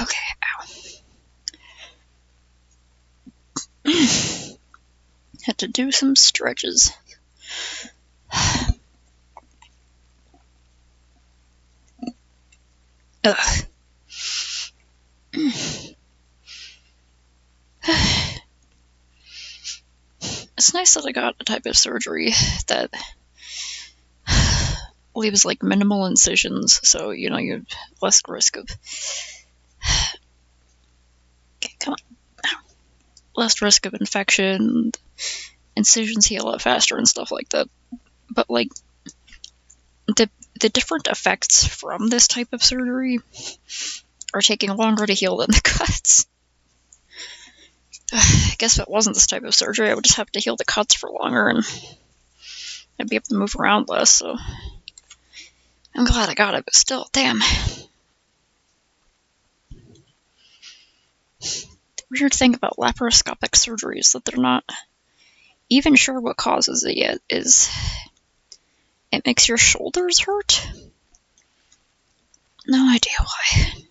Okay, ow. Had to do some stretches. Ugh. It's nice that I got a type of surgery that leaves like minimal incisions, so you have less risk of. Okay, come on. Less risk of infection. Incisions heal a lot faster and stuff like that. But like the different effects from this type of surgery are taking longer to heal than the cuts. I guess if it wasn't this type of surgery, I would just have to heal the cuts for longer and I'd be able to move around less, so I'm glad I got it, but still, damn. The weird thing about laparoscopic surgery is that they're not even sure what causes it yet, is it makes your shoulders hurt. No idea why.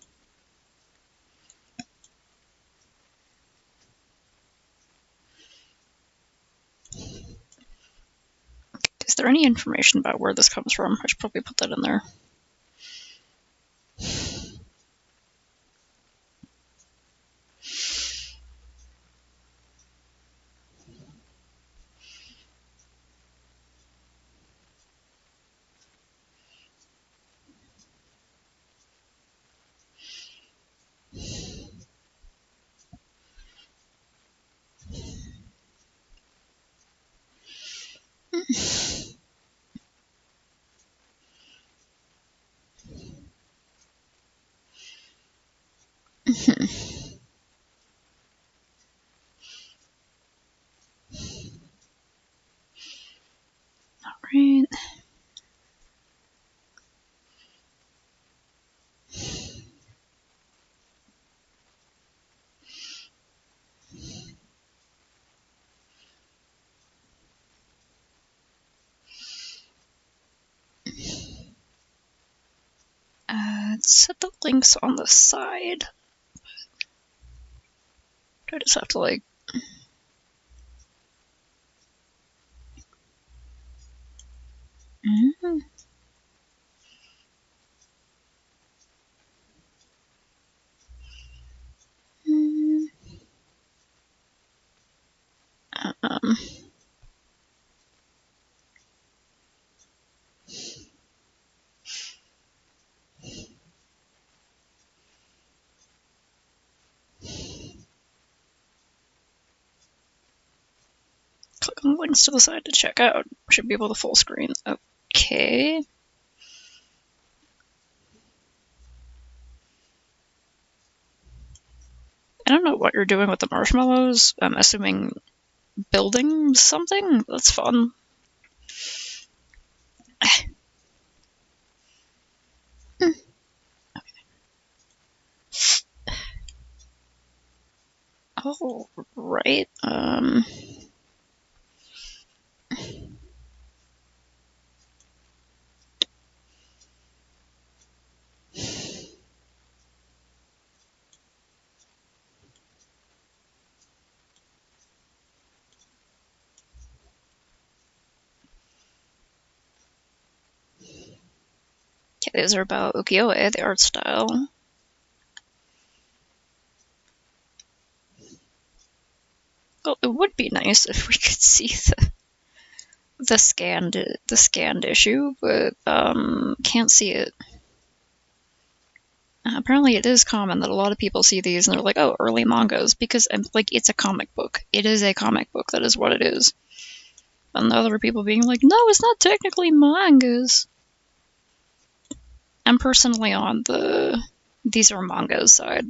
Is there any information about where this comes from? I should probably put that in there. Alright. Set the links on the side. Do I just have to like... Mm-hmm. Um, click on the links to the side to check out. Should be able to full screen. Okay. I don't know what you're doing with the marshmallows. I'm assuming building something? That's fun. Oh, right. Okay, these are about ukiyo-e, the art style. Well, it would be nice if we could see the scanned issue, but can't see it. Apparently, it is common that a lot of people see these and they're like, "Oh, early mangas," because like it's a comic book. It is a comic book. That is what it is. And the other people being like, "No, it's not technically mangas." I'm personally on the these are mangas side.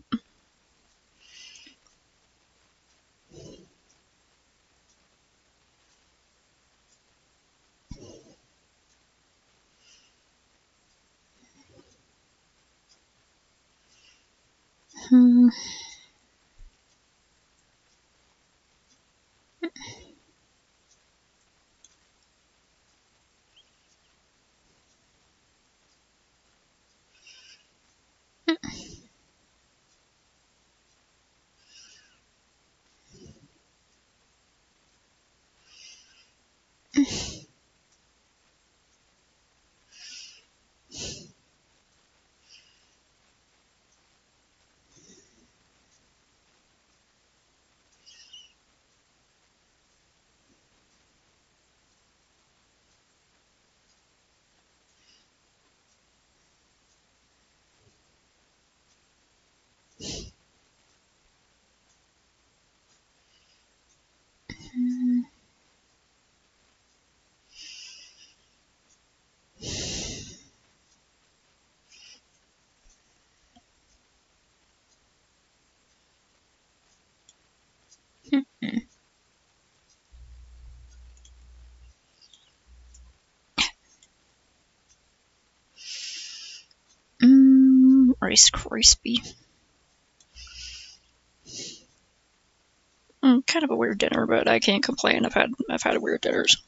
Hmm. Rice Krispie. Kind of a weird dinner, but I can't complain. I've had weird dinners.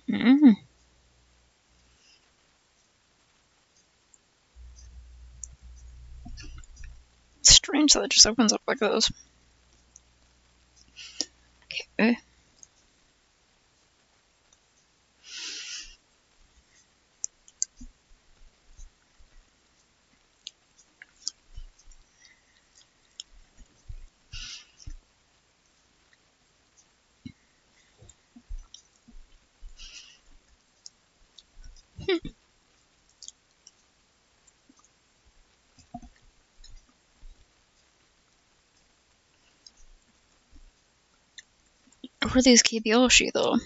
Mm. Strange that it just opens up like this. Okay. Who are these Kibyoushi, though?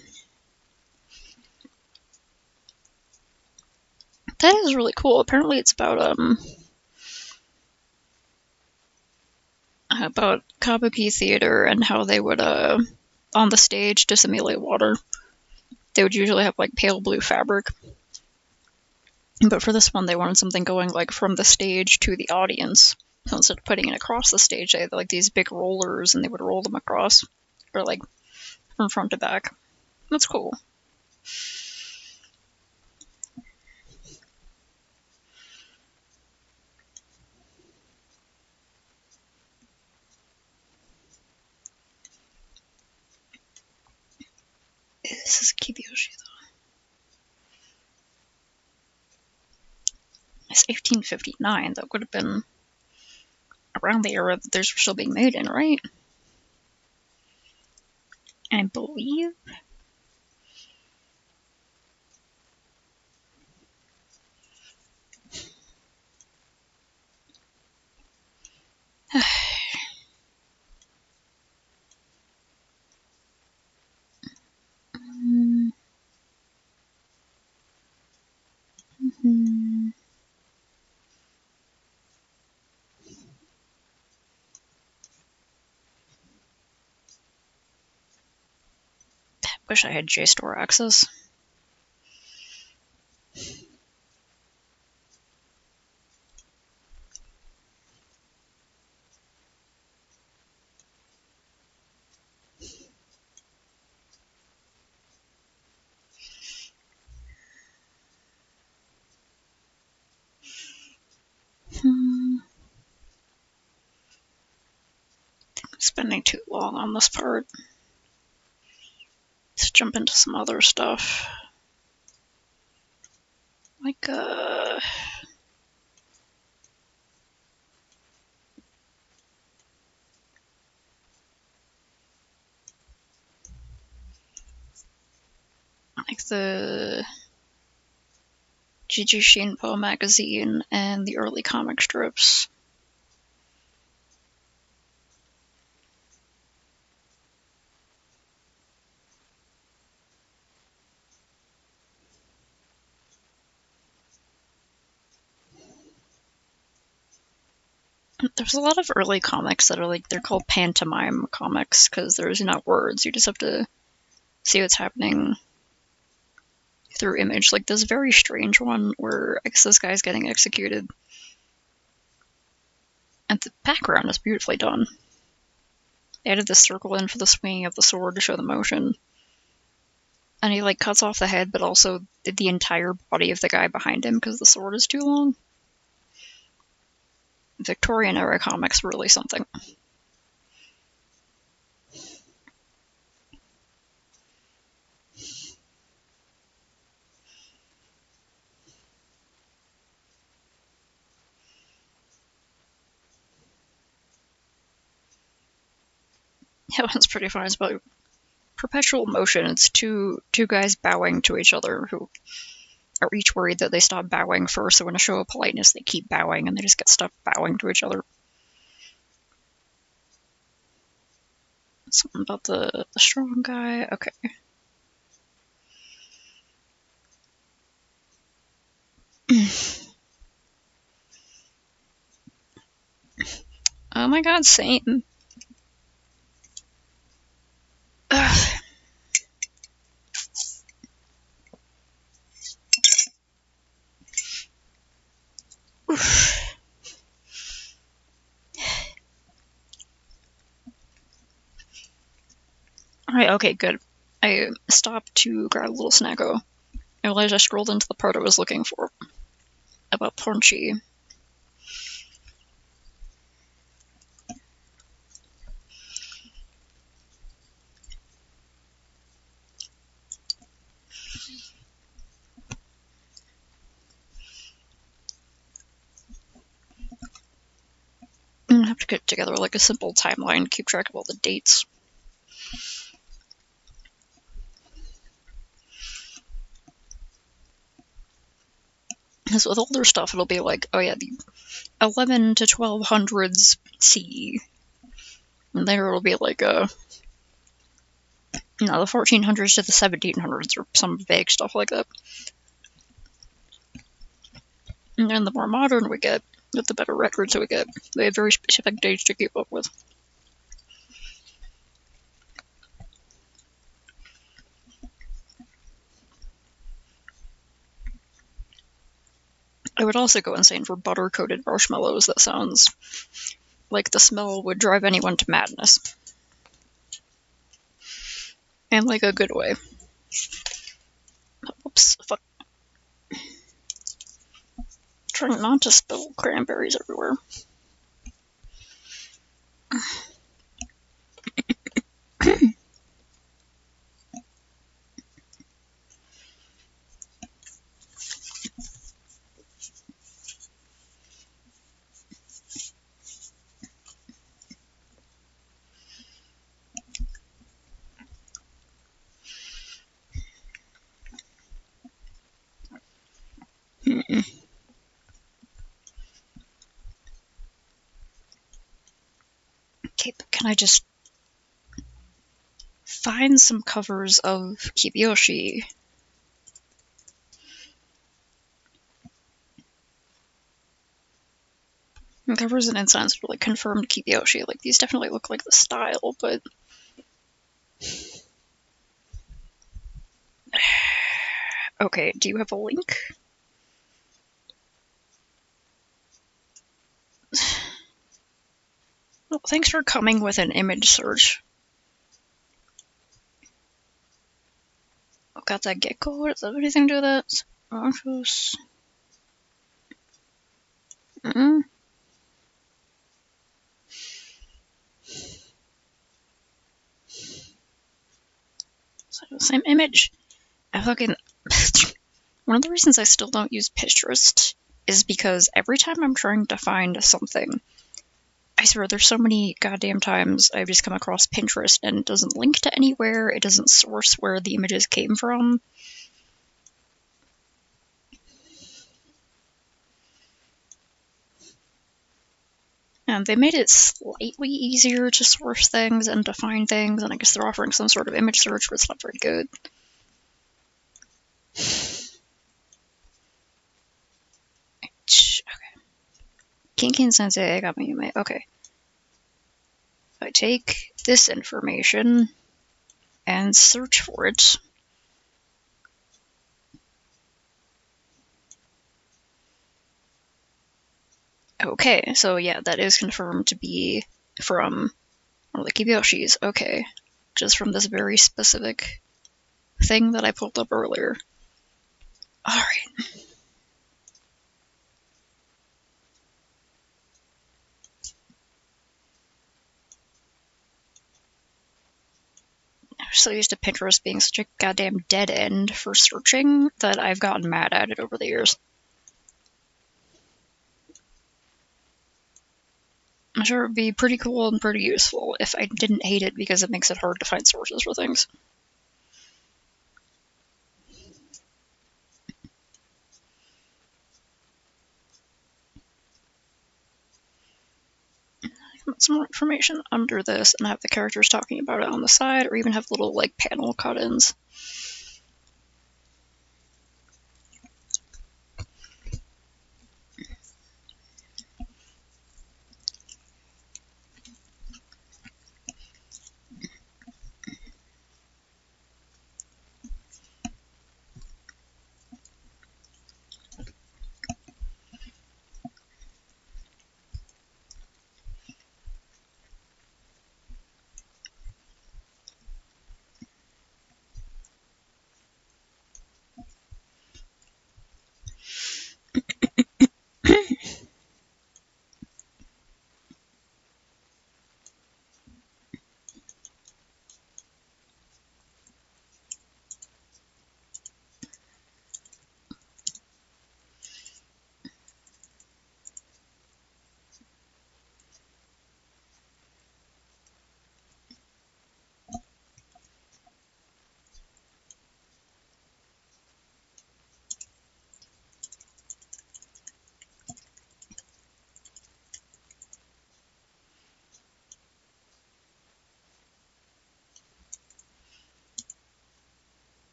That is really cool. Apparently it's about kabuki theater and how they would on the stage to simulate water, they would usually have like pale blue fabric. But for this one, they wanted something going like from the stage to the audience. So instead of putting it across the stage, they had like these big rollers and they would roll them across, or like from front to back. That's cool. This is Kibyoushi, though. It's 1859. That would have been around the era that they're still being made in, right? I believe. Wish I had JSTOR access. Spending too long on this part. Let's jump into some other stuff. Like, the Jiji Shinpo magazine and the early comic strips. There's a lot of early comics that are like, they're called pantomime comics because there's not words. You just have to see what's happening through image. Like this very strange one where I guess this guy's getting executed And the background is beautifully done. They added this circle in for the swinging of the sword to show the motion. And he, like, cuts off the head, but also the entire body of the guy behind him because the sword is too long. Victorian era comics were really something. Yeah, that's pretty fun. It's about perpetual motion. It's two guys bowing to each other who are each worried that they stop bowing first, so in a show of politeness, they keep bowing, and they just get stuck bowing to each other. Something about the strong guy. Okay. Oh my god, same. Ugh. Alright, okay, good. I stopped to grab a little snacko. I realized I scrolled into the part I was looking for. About Pornchy. I'm gonna have to get together like a simple timeline to keep track of all the dates. Because with older stuff, it'll be like, oh yeah, the 11 to 1200s CE. And there it'll be like the 1400s to the 1700s or some vague stuff like that. And then the more modern we get, the better records we get. They have very specific dates to keep up with. I would also go insane for butter-coated marshmallows. That sounds like the smell would drive anyone to madness. And like a good way. Oops, fuck. Trying not to spill cranberries everywhere. Okay, but can I just find some covers of Kibyoushi? And covers and insides really confirmed Kibyoushi. Like, these definitely look like the style, but... Okay, do you have a link? Well, thanks for coming with an image search. Got that gecko? Does that have anything to do with that? Montrose. Mm-mm. Same image. I fucking... One of the reasons I still don't use Pinterest is because every time I'm trying to find something, I swear there's so many goddamn times I've just come across Pinterest and it doesn't link to anywhere, it doesn't source where the images came from. And they made it slightly easier to source things and to find things, and I guess they're offering some sort of image search, but it's not very good. Okay. Kinkin Sensei got me. Okay. If I take this information and search for it, Okay, so yeah, that is confirmed to be from one of the Kibyoshi's. Okay, just from this very specific thing that I pulled up earlier. Alright. I'm so used to Pinterest being such a goddamn dead end for searching that I've gotten mad at it over the years. I'm sure it would be pretty cool and pretty useful if I didn't hate it because it makes it hard to find sources for things. Some more information under this and have the characters talking about it on the side, or even have little like panel cut-ins.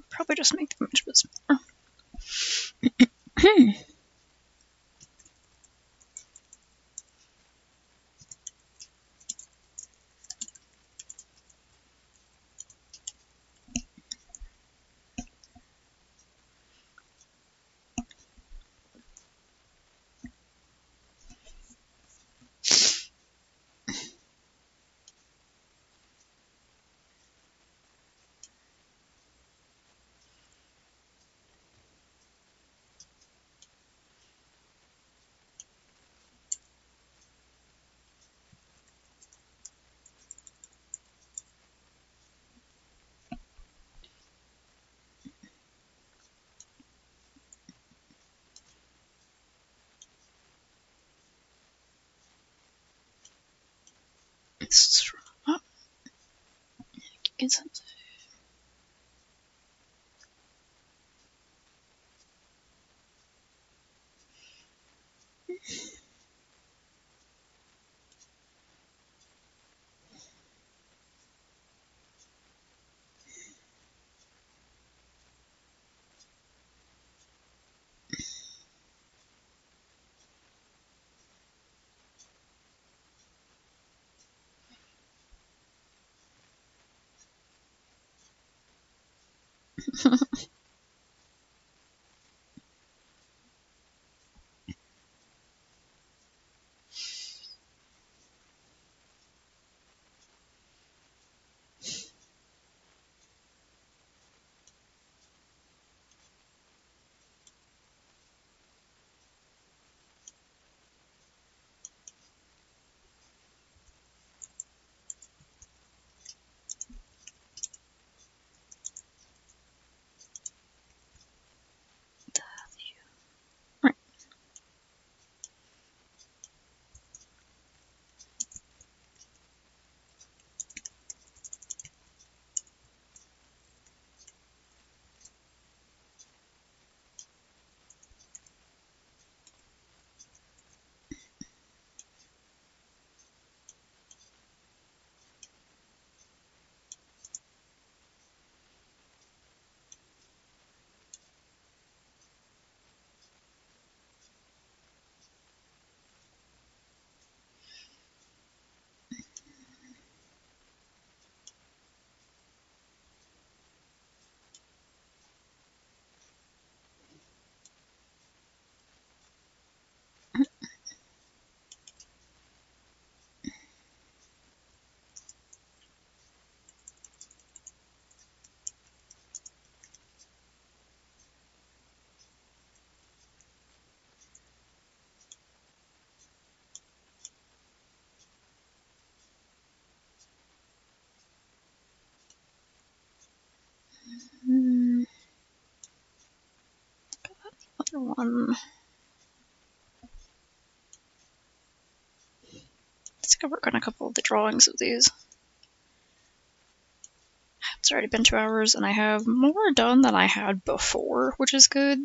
Probably just make the image a bit smaller. Right. Mm, other one. Let's go work on a couple of the drawings of these. It's already been 2 hours, and I have more done than I had before, which is good.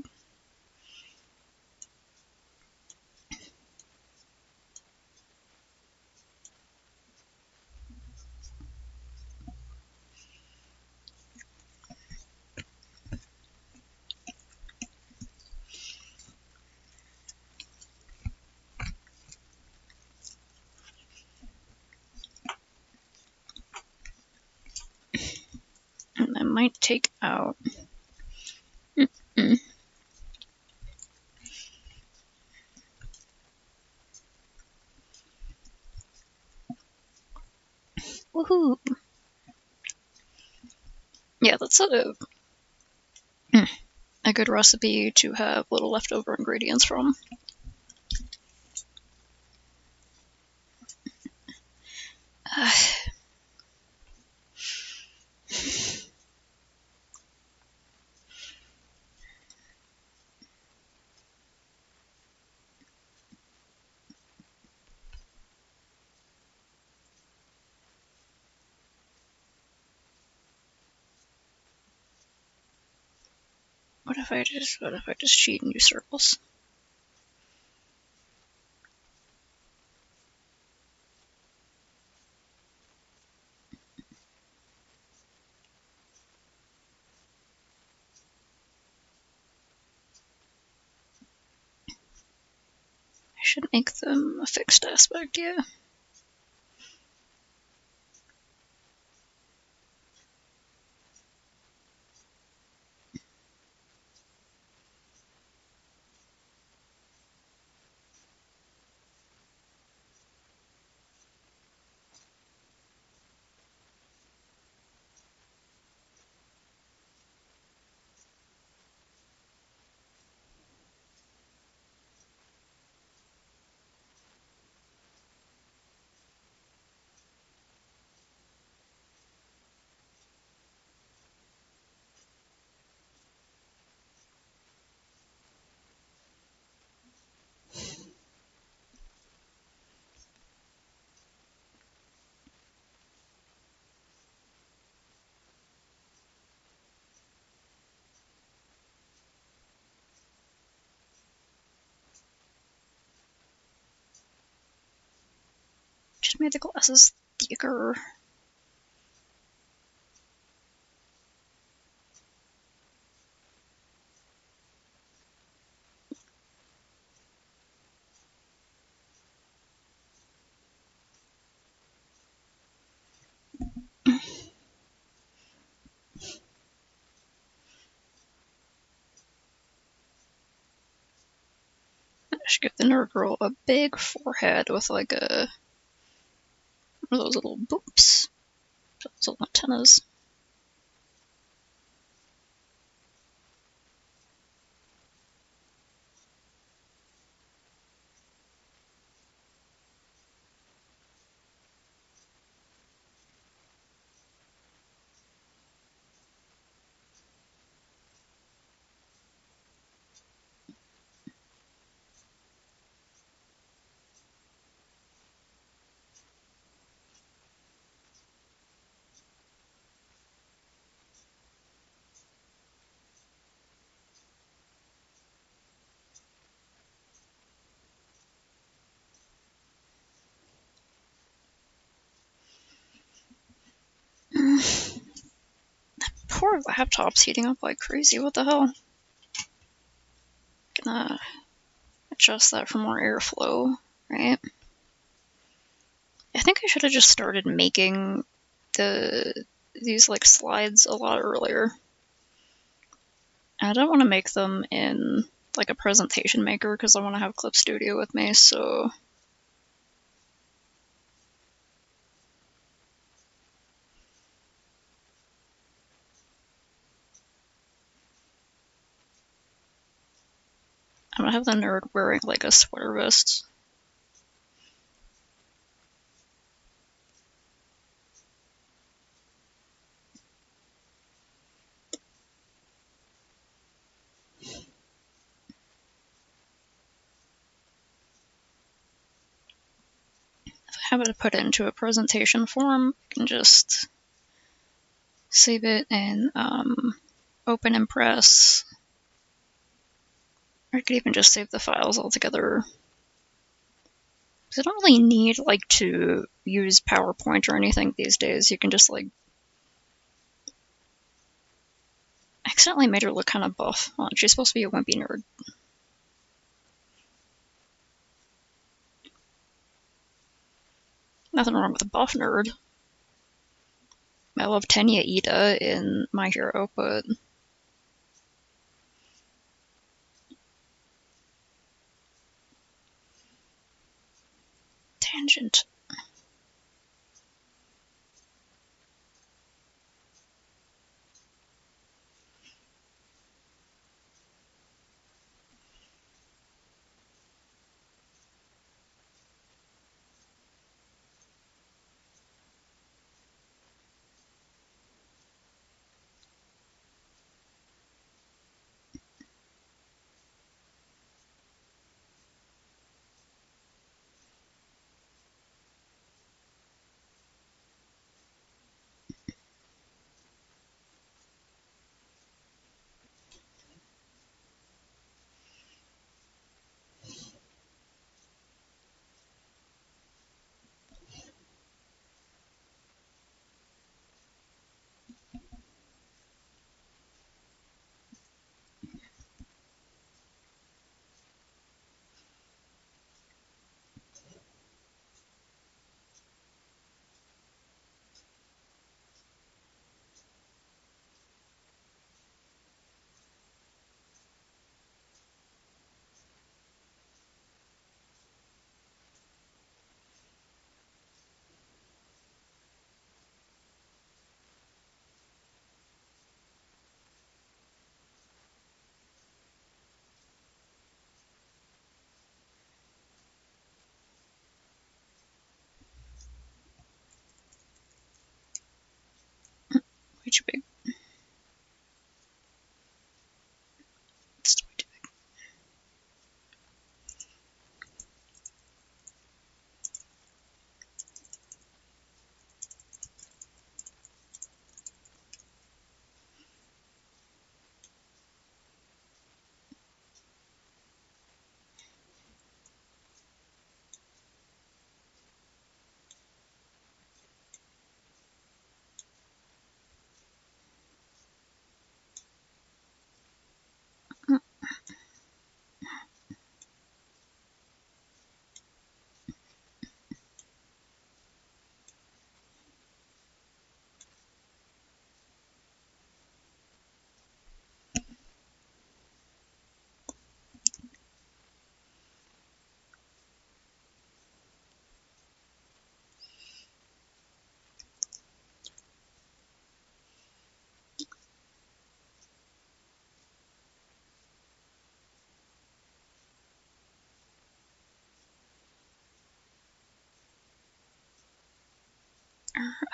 And I might take out... Mm-mm. Woohoo! Yeah, that's a good recipe to have little leftover ingredients from. What if I just cheat and use circles? I should make them a fixed aspect, yeah. Just made the glasses thicker. should give the nerd girl a big forehead with like a one of those little boops, those little antennas. Poor laptop's heating up like crazy. What the hell? Gonna adjust that for more airflow, right? I think I should have just started making these like slides a lot earlier. I don't want to make them in like a presentation maker because I want to have Clip Studio with me, so I'm gonna have the nerd wearing like a sweater vest. If I have it put into a presentation form, I can just save it in Open Impress. Or I could even just save the files all together. Because I don't really need like to use PowerPoint or anything these days. You can just like accidentally made her look kind of buff. Well, she's supposed to be a wimpy nerd. Nothing wrong with a buff nerd. I love Tenya Ida in My Hero, but tangent. Way too big. It's way too big.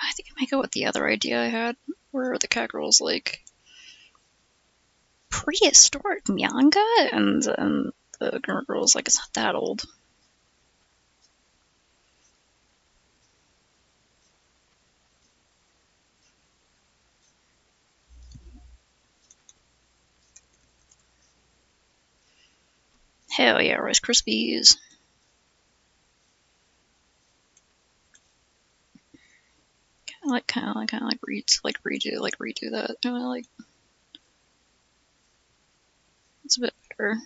I think I might go with the other idea I had, where the cat girl's like prehistoric manga, and the girl's like, it's not that old. Hell yeah, Rice Krispies. Kind of like redo that. Like it's a bit better.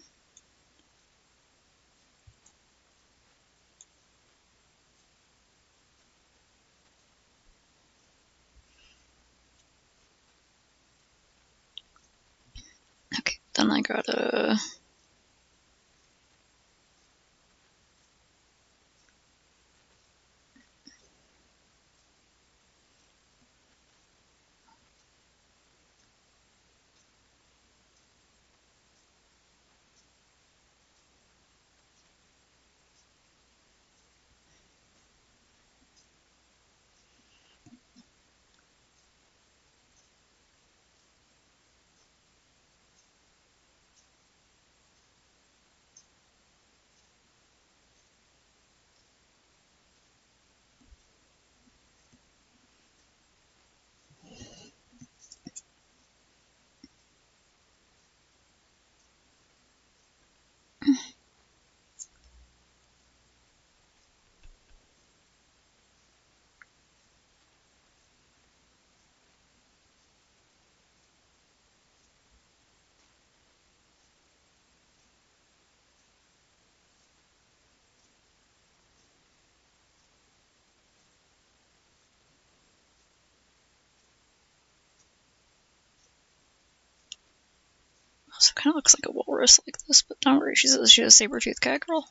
Okay, then I gotta. Also, kind of looks like a walrus like this, but don't worry, she's a saber-toothed cat girl.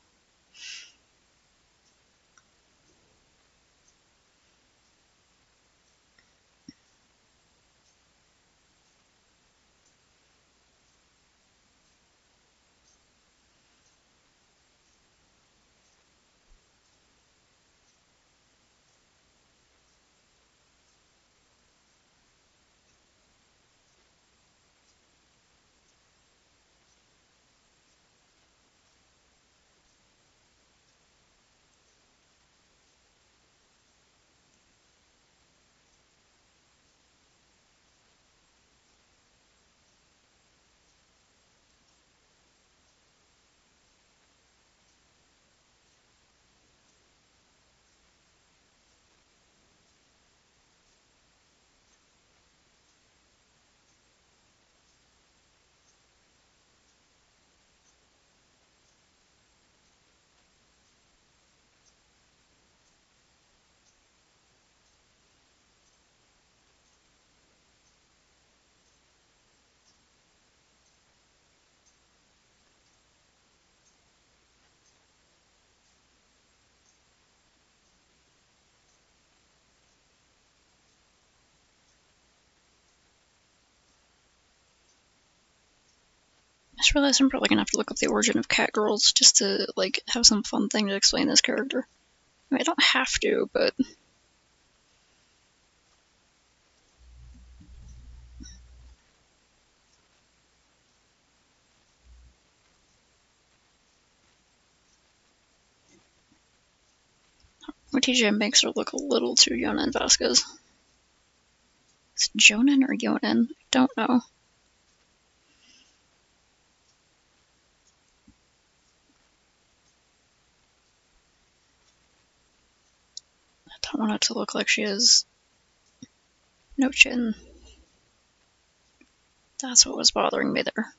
I just realized I'm probably gonna have to look up the origin of cat girls just to like have some fun thing to explain this character. I mean, I don't have to, but TJ makes her look a little too Yonan Vasquez. It's Jonan or Yonan? I don't know. I don't want it to look like she has no chin. That's what was bothering me there.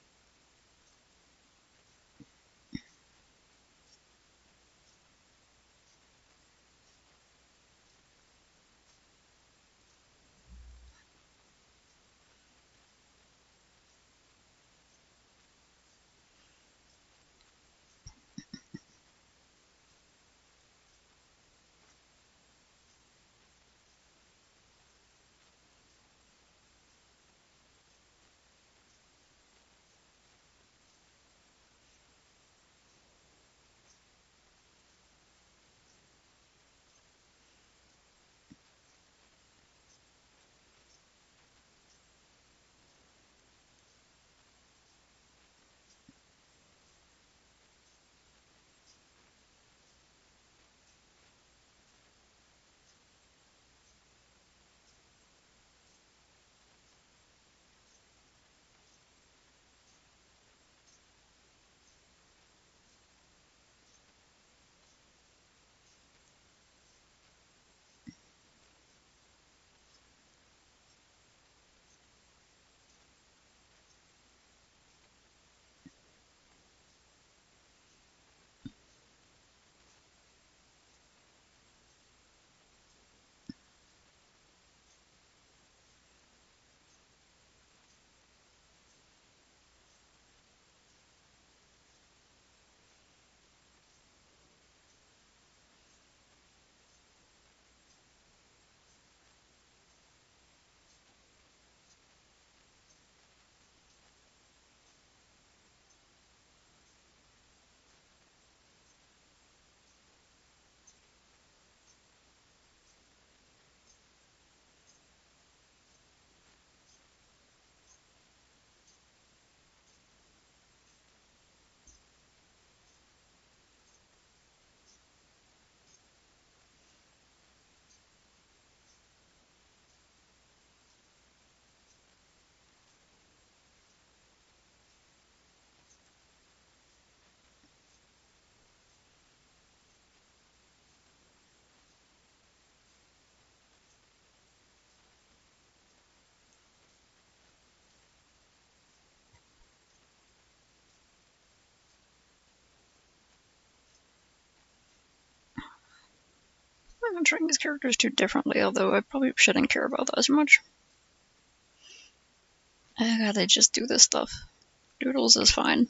on treating these characters too differently, although I probably shouldn't care about that as much. I gotta just do this stuff. Doodles is fine.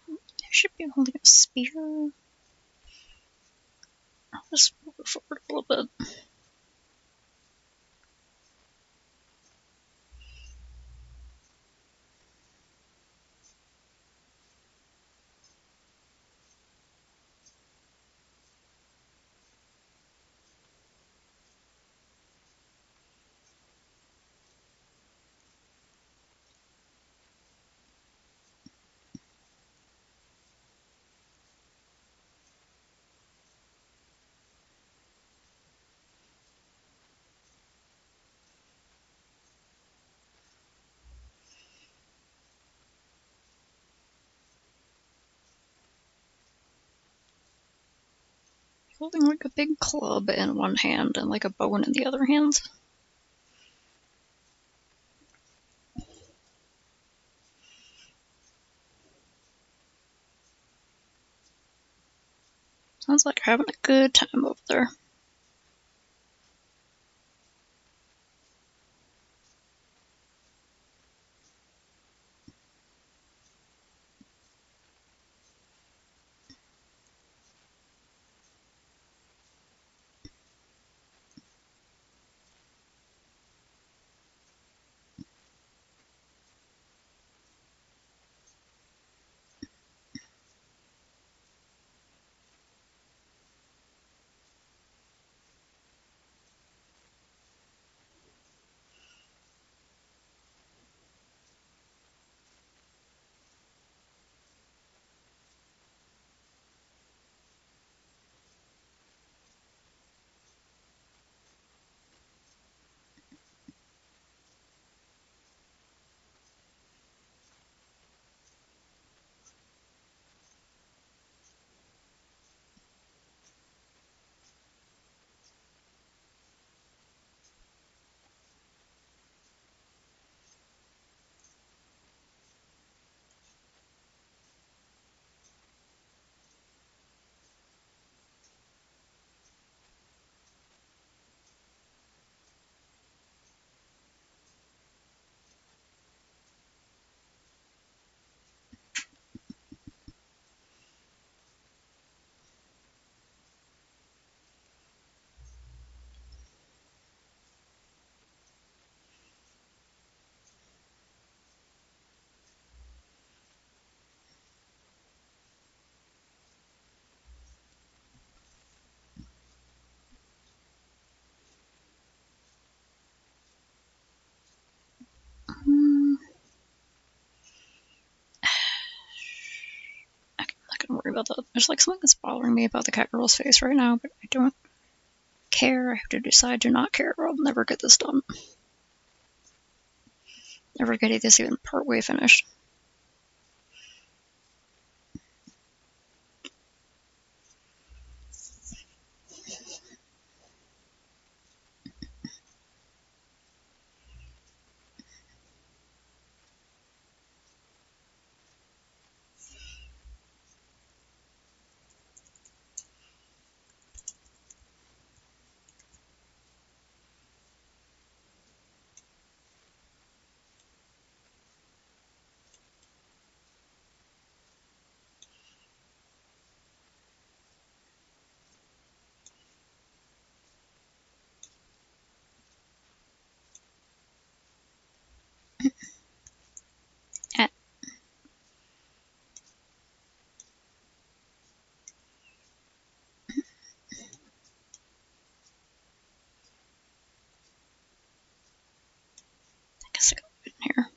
I should be holding a spear. I'll just move it forward a little bit. Holding like a big club in one hand and like a bow in the other hand. Sounds like you're having a good time over there. sorry about that. There's like something that's bothering me about the cat girl's face right now, but I don't care. I have to decide to not care, or I'll never get this done. Never getting this even partway finished. Eh, I guess I got it in here.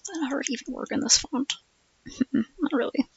Does that already even work in this font? Not really.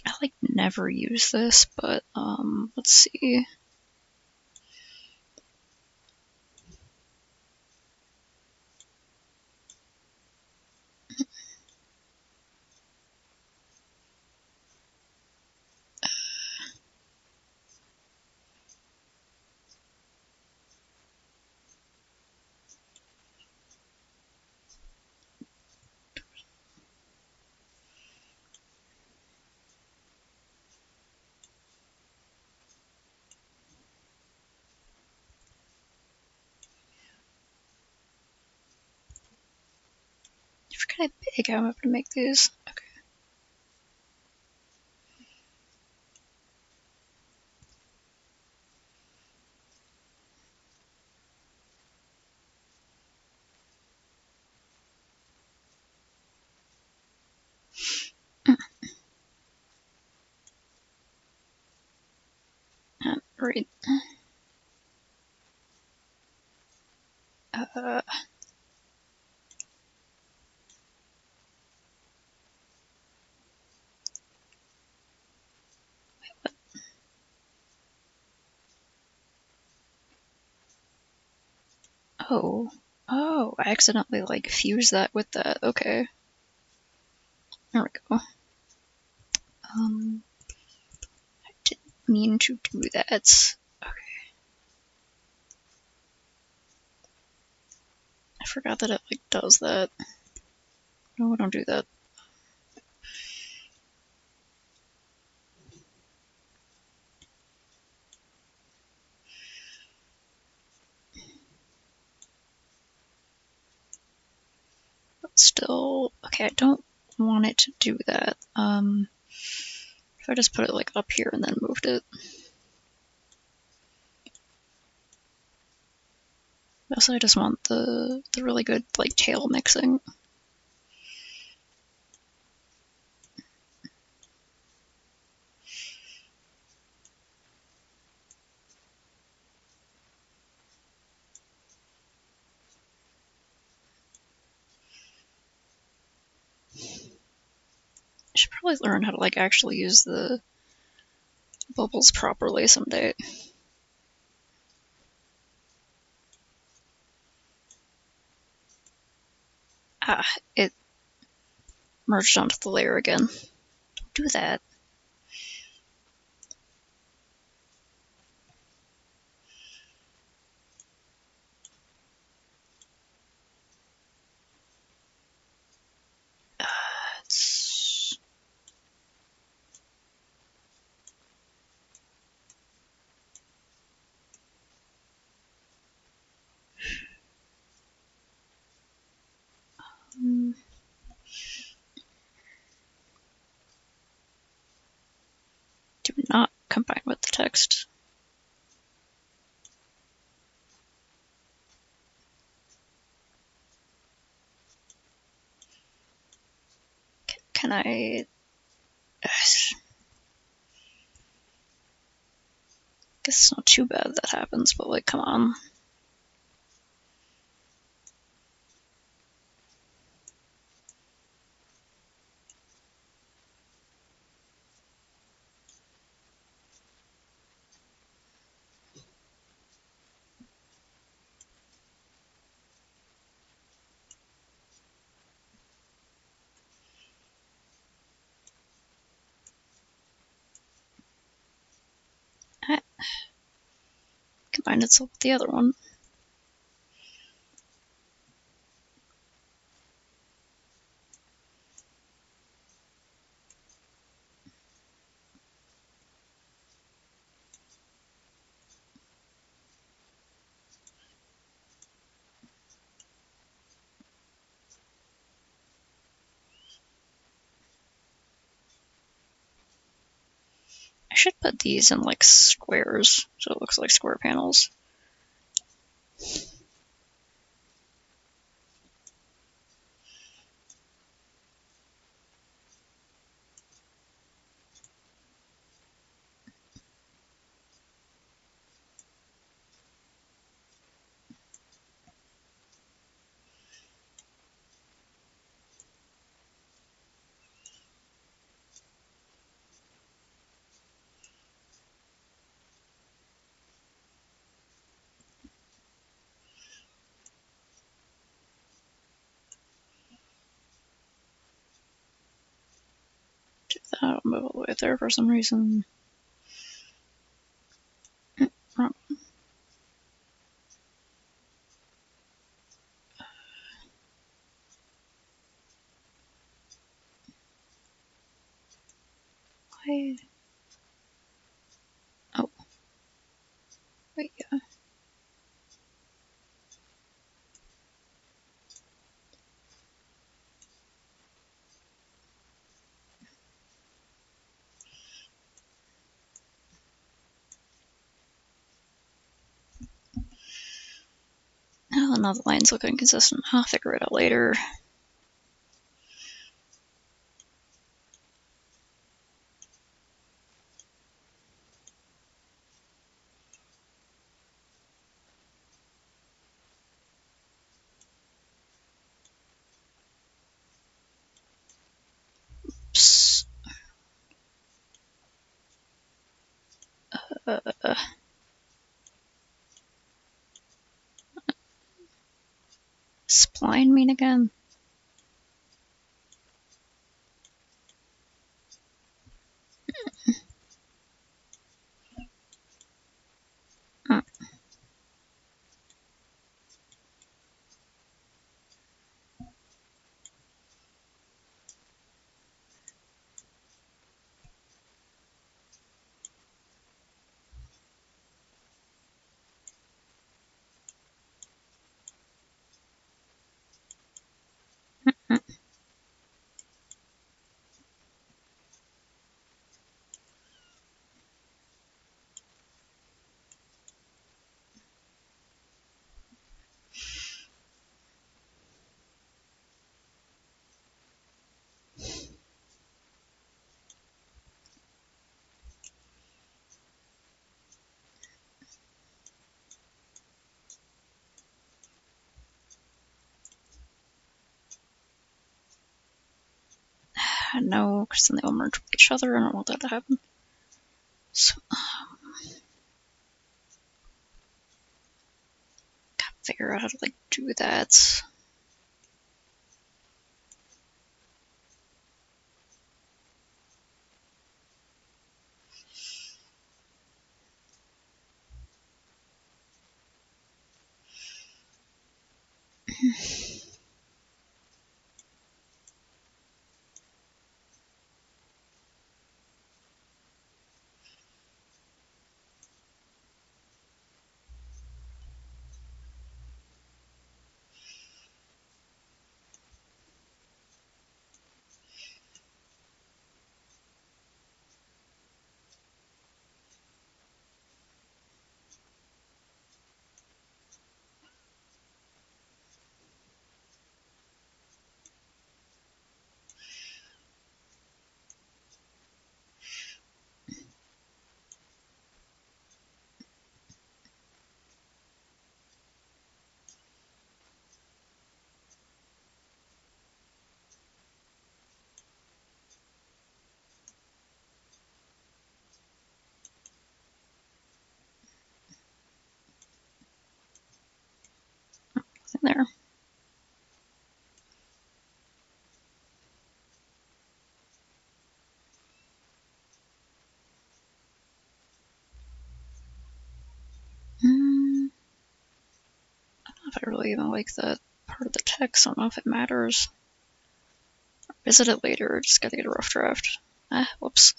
I like never use this, but let's see. How big am I going to make these? Okay. Right. Uh, oh. Oh, I accidentally, like, fused that with that. Okay. There we go. I didn't mean to do that. Okay. I forgot that it, like, does that. No, don't do that. But still, okay, I don't want it to do that. If I just put it, like, up here and then moved it. Also, I just want the really good, like, tail mixing. I should probably learn how to, like, actually use the bubbles properly someday. Ah, it merged onto the layer again. Don't do that. It's... do not combine with the text. Can I... guess it's not too bad that happens, but, like, come on. I combined itself with the other one. I should put these in, like, squares, so it looks like square panels. Do that, I'll move all the way there for some reason. Wrong. Why? Oh. Wait, yeah. now the lines look inconsistent. I'll figure it out later. Oops. Spline mean again? No, because then they will merge with each other. I don't want that to happen. So, gotta figure out how to, like, do that. Nothing there. I don't know if I really even like that part of the text. I don't know if it matters. Visit it later. Just gotta get a rough draft. Whoops.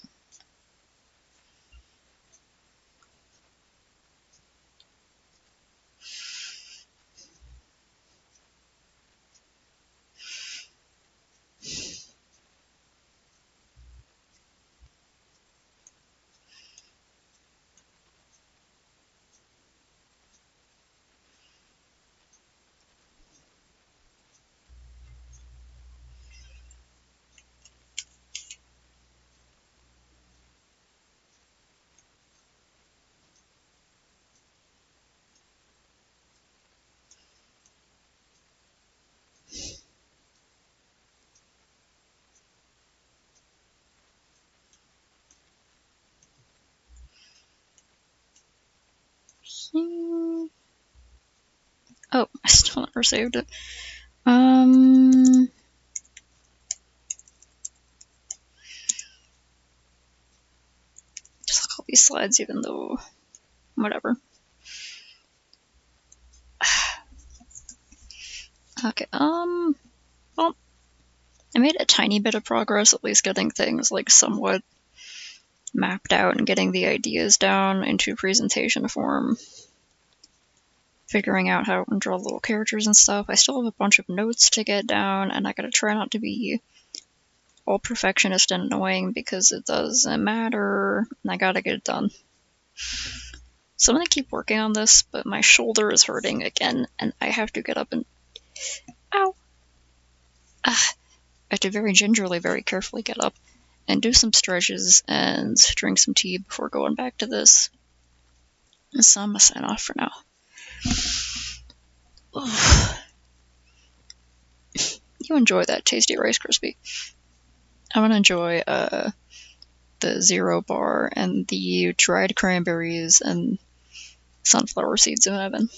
Oh, I still never saved it. Just look all these slides, even though whatever. Okay. Well, I made a tiny bit of progress, at least getting things like somewhat mapped out and getting the ideas down into presentation form. Figuring out how to draw little characters and stuff. I still have a bunch of notes to get down, and I gotta try not to be all perfectionist and annoying because it doesn't matter, and I gotta get it done. So I'm gonna keep working on this, but my shoulder is hurting again, and I have to get up and... Ow! I have to very gingerly, very carefully get up and do some stretches and drink some tea before going back to this. So I'm gonna sign off for now. You enjoy that tasty Rice Krispie. I'm gonna enjoy the Zero Bar and the dried cranberries and sunflower seeds in heaven.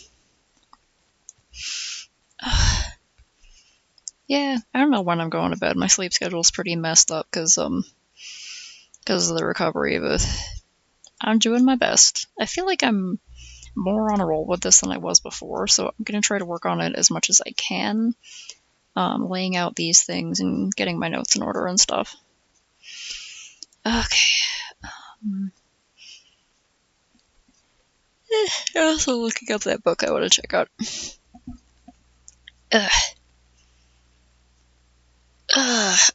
Yeah, I don't know when I'm going to bed. My sleep schedule's pretty messed up because of the recovery, but I'm doing my best. I feel like I'm more on a roll with this than I was before, so I'm gonna try to work on it as much as I can, laying out these things and getting my notes in order and stuff. Okay. Also looking up that book I want to check out.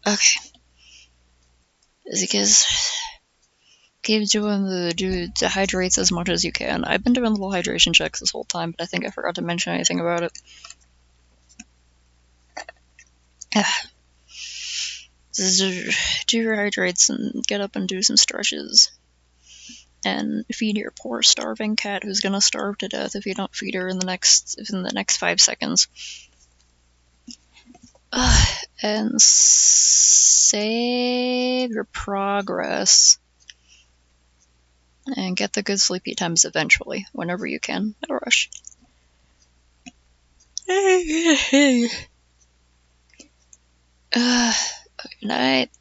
Okay. Because keep doing the hydrates as much as you can. I've been doing little hydration checks this whole time, but I think I forgot to mention anything about it. Do your hydrates and get up and do some stretches. And feed your poor starving cat who's gonna starve to death if you don't feed her in the next 5 seconds. And save your progress. And get the good sleepy times eventually, whenever you can. No rush. Good night.